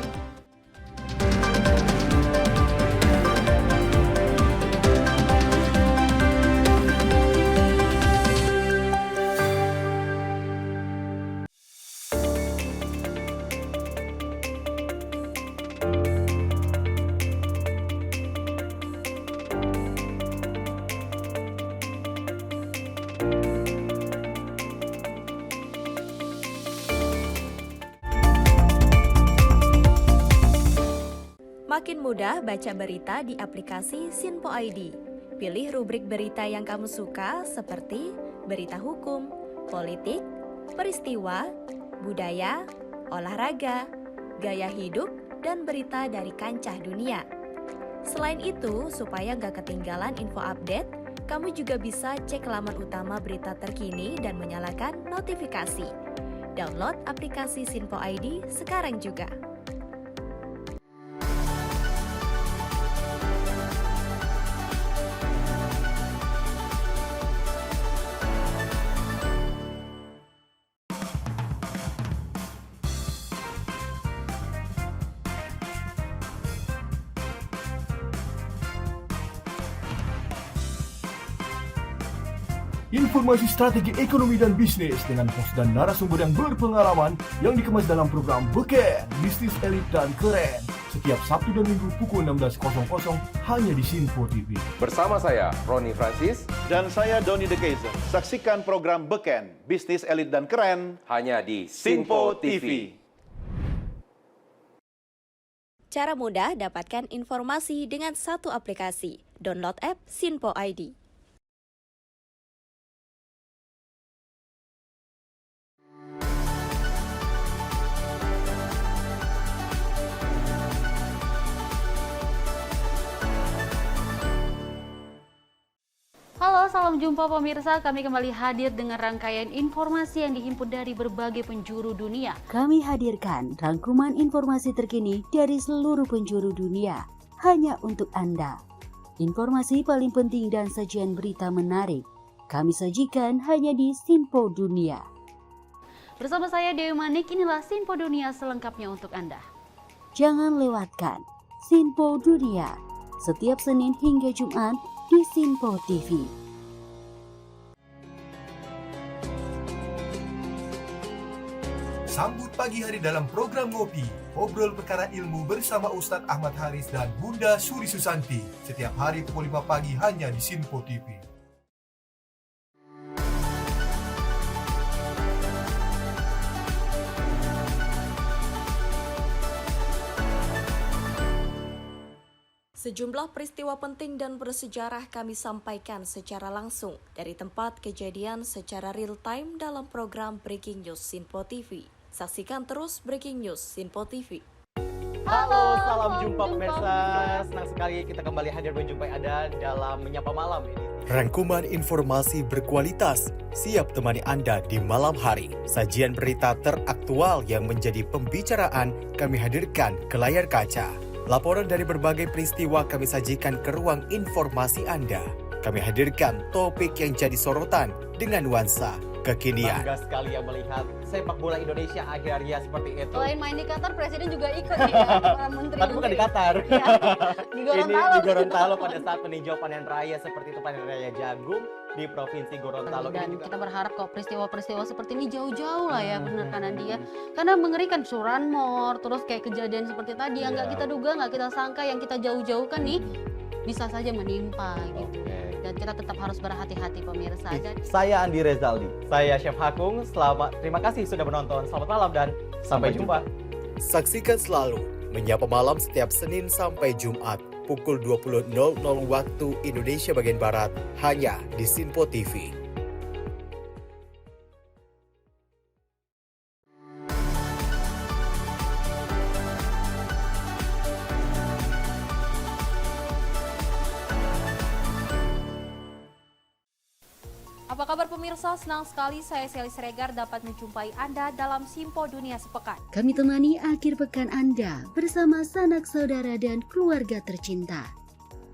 Makin mudah baca berita di aplikasi Sinpo ID. Pilih rubrik berita yang kamu suka seperti berita hukum, politik, peristiwa, budaya, olahraga, gaya hidup, dan berita dari kancah dunia. Selain itu, supaya nggak ketinggalan info update, kamu juga bisa cek laman utama berita terkini dan menyalakan notifikasi. Download aplikasi Sinpo ID sekarang juga. Informasi strategi ekonomi dan bisnis dengan host dan narasumber yang berpengalaman yang dikemas dalam program Beken, Bisnis Elit dan Keren. Setiap Sabtu dan Minggu pukul 16.00 hanya di Sinpo TV. Bersama saya, Ronnie Francis. Dan saya, Donny De Keizer. Saksikan program Beken, Bisnis Elit dan Keren. Hanya di Sinpo TV. Cara mudah dapatkan informasi dengan satu aplikasi. Download app Sinpo ID. salam jumpa pemirsa. Kami kembali hadir dengan rangkaian informasi yang dihimpun dari berbagai penjuru dunia. Kami hadirkan rangkuman informasi terkini dari seluruh penjuru dunia hanya untuk Anda. Informasi paling penting dan sajian berita menarik kami sajikan hanya di Sinpo Dunia. Bersama saya Dewi Manik, inilah Sinpo Dunia selengkapnya untuk Anda. Jangan lewatkan Sinpo Dunia setiap Senin hingga Jumat di Sinpo TV. Sambut pagi hari dalam program Ngopi, obrol perkara ilmu bersama Ustadz Ahmad Haris dan Bunda Suri Susanti. Setiap hari pukul 5 pagi hanya di Sinpo TV. Sejumlah peristiwa penting dan bersejarah kami sampaikan secara langsung dari tempat kejadian secara real time dalam program Breaking News Sinpo TV. Saksikan terus Breaking News Sinpo TV. Halo, salam jumpa pemirsa. Senang sekali kita kembali hadir menjumpai Anda dalam Menyapa Malam ini. Rangkuman informasi berkualitas siap temani Anda di malam hari. Sajian berita teraktual yang menjadi pembicaraan kami hadirkan ke layar kaca. Laporan dari berbagai peristiwa kami sajikan ke ruang informasi Anda. Kami hadirkan topik yang jadi sorotan dengan nuansa kekinian. Bangga sekali yang melihat sepak bola Indonesia akhirnya seperti itu. Selain main di Qatar, Presiden juga ikut nih ya, para menteri. Tapi bukan di Qatar. Ya, di Gorontalo. Ini di Gorontalo pada saat meninjau panen raya seperti itu, panen raya jagung di Provinsi Gorontalo. Dan kita berharap kok peristiwa-peristiwa seperti ini jauh-jauh lah ya, benar kan Andi ya. Karena mengerikan Curanmor, terus kayak kejadian seperti tadi yang nggak kita duga, nggak kita sangka, yang kita jauh-jauhkan nih bisa saja menimpa gitu. Dan kita tetap harus berhati-hati pemirsa. Saya Andi Rezaldi, saya Chef Hakung. Terima kasih sudah menonton. Selamat malam dan sampai jumpa. Saksikan selalu Menyapa Malam setiap Senin sampai Jumat pukul 20.00 waktu Indonesia bagian Barat hanya di Sinpo TV. Apa kabar pemirsa? Senang sekali saya Sally Siregar dapat menjumpai Anda dalam Sinpo Dunia Sepekan. Kami temani akhir pekan Anda bersama sanak saudara dan keluarga tercinta.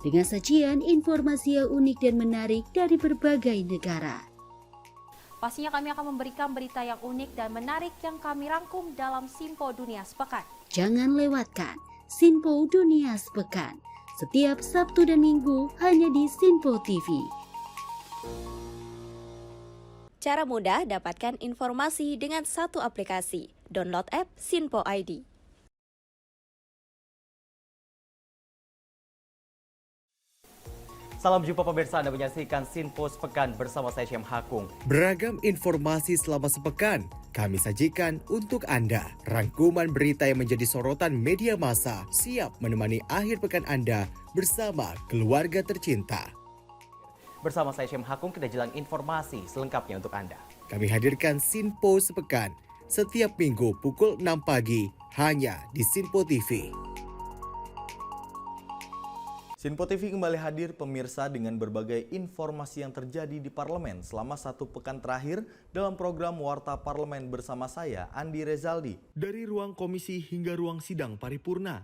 Dengan sajian informasi yang unik dan menarik dari berbagai negara. Pastinya kami akan memberikan berita yang unik dan menarik yang kami rangkum dalam Sinpo Dunia Sepekan. Jangan lewatkan Sinpo Dunia Sepekan setiap Sabtu dan Minggu hanya di Sinpo TV. Cara mudah dapatkan informasi dengan satu aplikasi. Download app Sinpo ID. Salam jumpa pemirsa, Anda menyaksikan Sinpo Sepekan bersama saya Syem Hakung. Beragam informasi selama sepekan kami sajikan untuk Anda. Rangkuman berita yang menjadi sorotan media massa siap menemani akhir pekan Anda bersama keluarga tercinta. Bersama saya Syem Hakung, kita jelang informasi selengkapnya untuk Anda. Kami hadirkan Sinpo Sepekan setiap minggu pukul 6 pagi hanya di Sinpo TV. Sinpo TV kembali hadir pemirsa dengan berbagai informasi yang terjadi di parlemen selama satu pekan terakhir dalam program Warta Parlemen bersama saya, Andi Rezaldi. Dari ruang komisi hingga ruang sidang paripurna,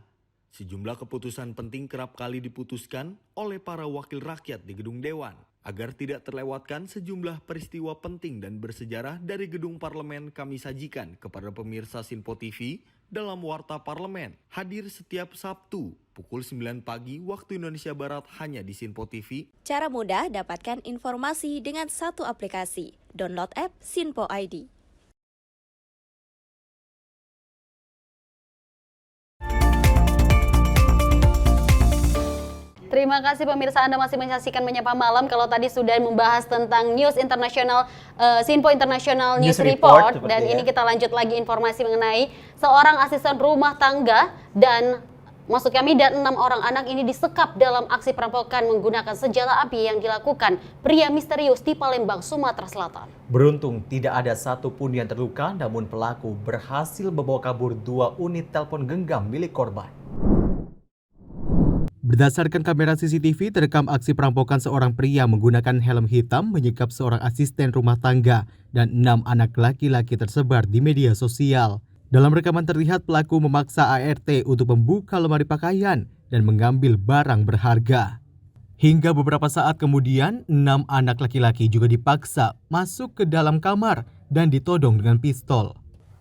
sejumlah keputusan penting kerap kali diputuskan oleh para wakil rakyat di gedung Dewan. Agar tidak terlewatkan sejumlah peristiwa penting dan bersejarah dari gedung parlemen kami sajikan kepada pemirsa Sinpo TV dalam Warta Parlemen. Hadir setiap Sabtu pukul 9 pagi waktu Indonesia Barat hanya di Sinpo TV. Cara mudah dapatkan informasi dengan satu aplikasi. Download app Sinpo ID. Terima kasih pemirsa, Anda masih menyaksikan Menyapa Malam. Kalau tadi sudah membahas tentang news internasional, Sinpo International News Report, dan ini kita lanjut lagi informasi mengenai seorang asisten rumah tangga dan maksud kami dan 6 orang anak ini disekap dalam aksi perampokan menggunakan senjata api yang dilakukan pria misterius di Palembang, Sumatera Selatan. Beruntung tidak ada satupun yang terluka, namun pelaku berhasil membawa kabur 2 unit telepon genggam milik korban. Berdasarkan kamera CCTV, terekam aksi perampokan seorang pria menggunakan helm hitam menyekap seorang asisten rumah tangga dan 6 anak laki-laki tersebar di media sosial. Dalam rekaman terlihat pelaku memaksa ART untuk membuka lemari pakaian dan mengambil barang berharga. Hingga beberapa saat kemudian, 6 anak laki-laki juga dipaksa masuk ke dalam kamar dan ditodong dengan pistol.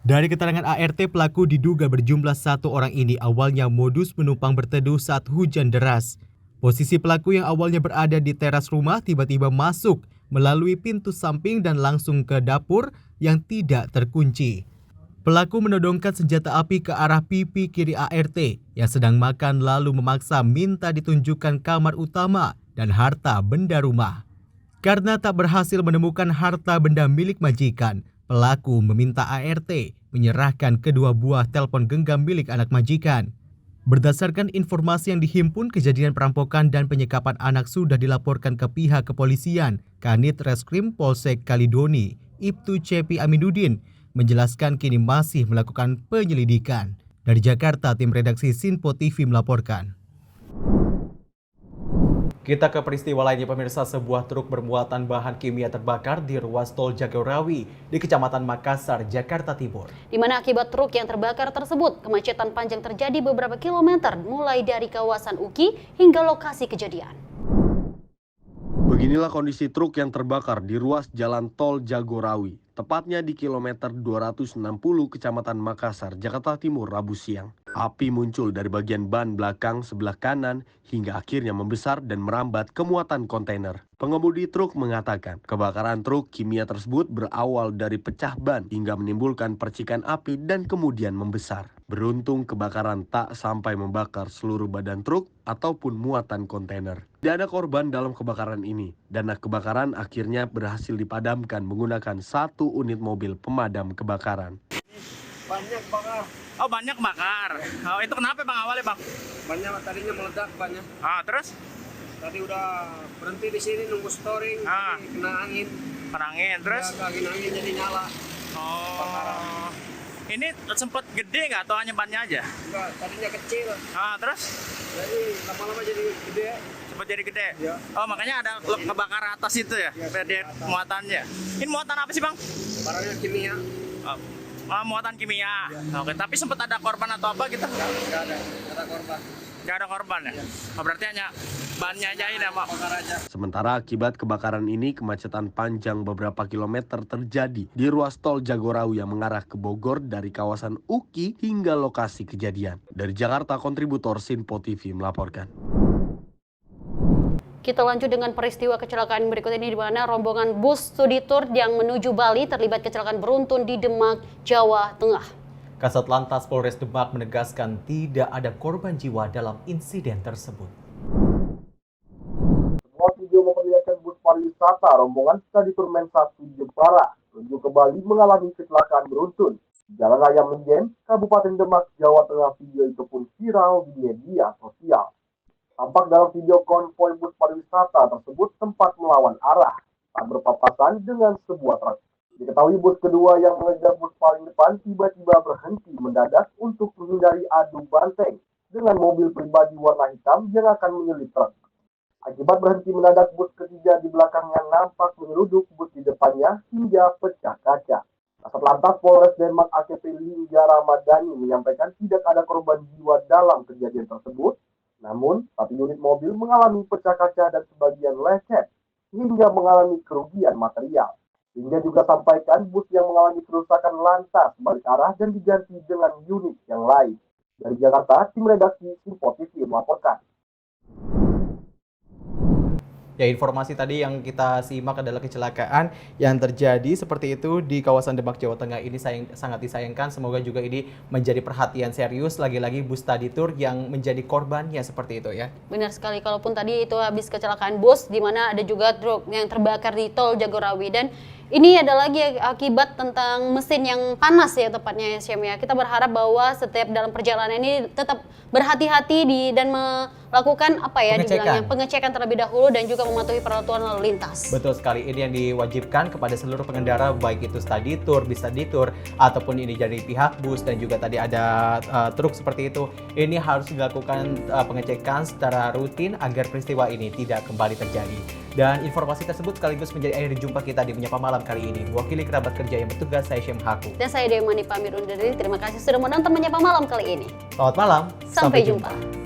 Dari keterangan ART, pelaku diduga berjumlah 1 orang ini awalnya modus menumpang berteduh saat hujan deras. Posisi pelaku yang awalnya berada di teras rumah tiba-tiba masuk melalui pintu samping dan langsung ke dapur yang tidak terkunci. Pelaku menodongkan senjata api ke arah pipi kiri ART yang sedang makan lalu memaksa minta ditunjukkan kamar utama dan harta benda rumah. Karena tak berhasil menemukan harta benda milik majikan, pelaku meminta ART menyerahkan kedua buah telepon genggam milik anak majikan. Berdasarkan informasi yang dihimpun, kejadian perampokan dan penyekapan anak sudah dilaporkan ke pihak kepolisian. Kanit Reskrim Polsek Kalidoni, Ibtu Cepi Aminuddin, menjelaskan kini masih melakukan penyelidikan. Dari Jakarta, tim redaksi Sinpo TV melaporkan. Kita ke peristiwa lainnya pemirsa, sebuah truk bermuatan bahan kimia terbakar di ruas tol Jagorawi di Kecamatan Makassar, Jakarta Timur. Di mana akibat truk yang terbakar tersebut, kemacetan panjang terjadi beberapa kilometer mulai dari kawasan UKI hingga lokasi kejadian. Beginilah kondisi truk yang terbakar di ruas jalan tol Jagorawi, tepatnya di kilometer 260 Kecamatan Makassar, Jakarta Timur, Rabu siang. Api muncul dari bagian ban belakang sebelah kanan hingga akhirnya membesar dan merambat ke muatan kontainer. Pengemudi truk mengatakan kebakaran truk kimia tersebut berawal dari pecah ban hingga menimbulkan percikan api dan kemudian membesar. Beruntung kebakaran tak sampai membakar seluruh badan truk ataupun muatan kontainer. Tidak ada korban dalam kebakaran ini dan kebakaran akhirnya berhasil dipadamkan menggunakan 1 unit mobil pemadam kebakaran. Banyak bakar. Oh, banyak bakar. Oh, itu kenapa Bang awalnya, Bang? Banyak tadinya meledak banyak. Ah, terus? Tadi udah berhenti di sini nunggu storing, kena angin. Kena angin, terus? Ya, angin jadi nyala. Oh. Bakaran. Ini sempat gede nggak atau hanya bannya aja? Enggak, tadinya kecil. Ah, terus? Jadi lama-lama jadi gede. Sempat jadi gede? Ya. Oh, makanya ada kebakaran atas itu ya? Ya, muatannya. Ini muatan apa sih, Bang? Barangnya kimia. Muatan kimia. Ya. Oke, tapi sempat ada korban atau apa gitu? Nggak ada korban. Nggak ada korban ya? Oh, berarti hanya bannya aja ini Pak. Sementara akibat kebakaran ini, kemacetan panjang beberapa kilometer terjadi di ruas tol Jagorawi yang mengarah ke Bogor dari kawasan UKI hingga lokasi kejadian. Dari Jakarta, kontributor Sinpo TV melaporkan. Kita lanjut dengan peristiwa kecelakaan berikut ini di mana rombongan bus studi tour yang menuju Bali terlibat kecelakaan beruntun di Demak, Jawa Tengah. Kasat Lantas Polres Demak menegaskan tidak ada korban jiwa dalam insiden tersebut. Sebuah video memperlihatkan bus pariwisata rombongan studi tour Men 1 Jepara menuju ke Bali mengalami kecelakaan beruntun. Jalan Raya Menjen, Kabupaten Demak, Jawa Tengah. Video itu pun viral di media sosial. Tampak dalam video konvoi bus pariwisata tersebut sempat melawan arah saat berpapasan dengan sebuah truk. Diketahui bus kedua yang mengejar bus paling depan tiba-tiba berhenti mendadak untuk menghindari adu banteng dengan mobil pribadi warna hitam yang akan menyulit truk. Akibat berhenti mendadak, bus ketiga di belakangnya nampak menyeruduk bus di depannya hingga pecah kaca. Kasat Lantas Polres Demak AKP Lingga Ramadhani menyampaikan tidak ada korban jiwa dalam kejadian tersebut. Namun, 1 unit mobil mengalami pecah kaca dan sebagian lecet hingga mengalami kerugian material. Hingga juga sampaikan bus yang mengalami kerusakan lantas balik arah dan diganti dengan unit yang lain. Dari Jakarta, tim redaksi Sinpo TV melaporkan. Ya, informasi tadi yang kita simak adalah kecelakaan yang terjadi seperti itu di kawasan Demak, Jawa Tengah. Ini sangat disayangkan. Semoga juga ini menjadi perhatian serius. Lagi-lagi bus study tour yang menjadi korbannya seperti itu ya. Benar sekali. Kalaupun tadi itu habis kecelakaan bus, di mana ada juga truk yang terbakar di tol Jagorawi. Dan ini ada lagi akibat tentang mesin yang panas ya tepatnya ya Syam ya. Kita berharap bahwa setiap dalam perjalanan ini tetap berhati-hati dan melakukan apa ya dibilangnya pengecekan terlebih dahulu dan juga mematuhi peraturan lalu lintas. Betul sekali, ini yang diwajibkan kepada seluruh pengendara baik itu study tour, bis study tour ataupun ini dari pihak bus dan juga tadi ada truk seperti itu. Ini harus dilakukan pengecekan secara rutin agar peristiwa ini tidak kembali terjadi. Dan informasi tersebut sekaligus menjadi akhir jumpa kita di Menyapa Malam kali ini. Mewakili kerabat kerja yang bertugas, saya Syam Haku. Dan saya Dewi Mani pamit undur diri. Terima kasih sudah menonton Menyapa Malam kali ini. Selamat malam. Sampai jumpa.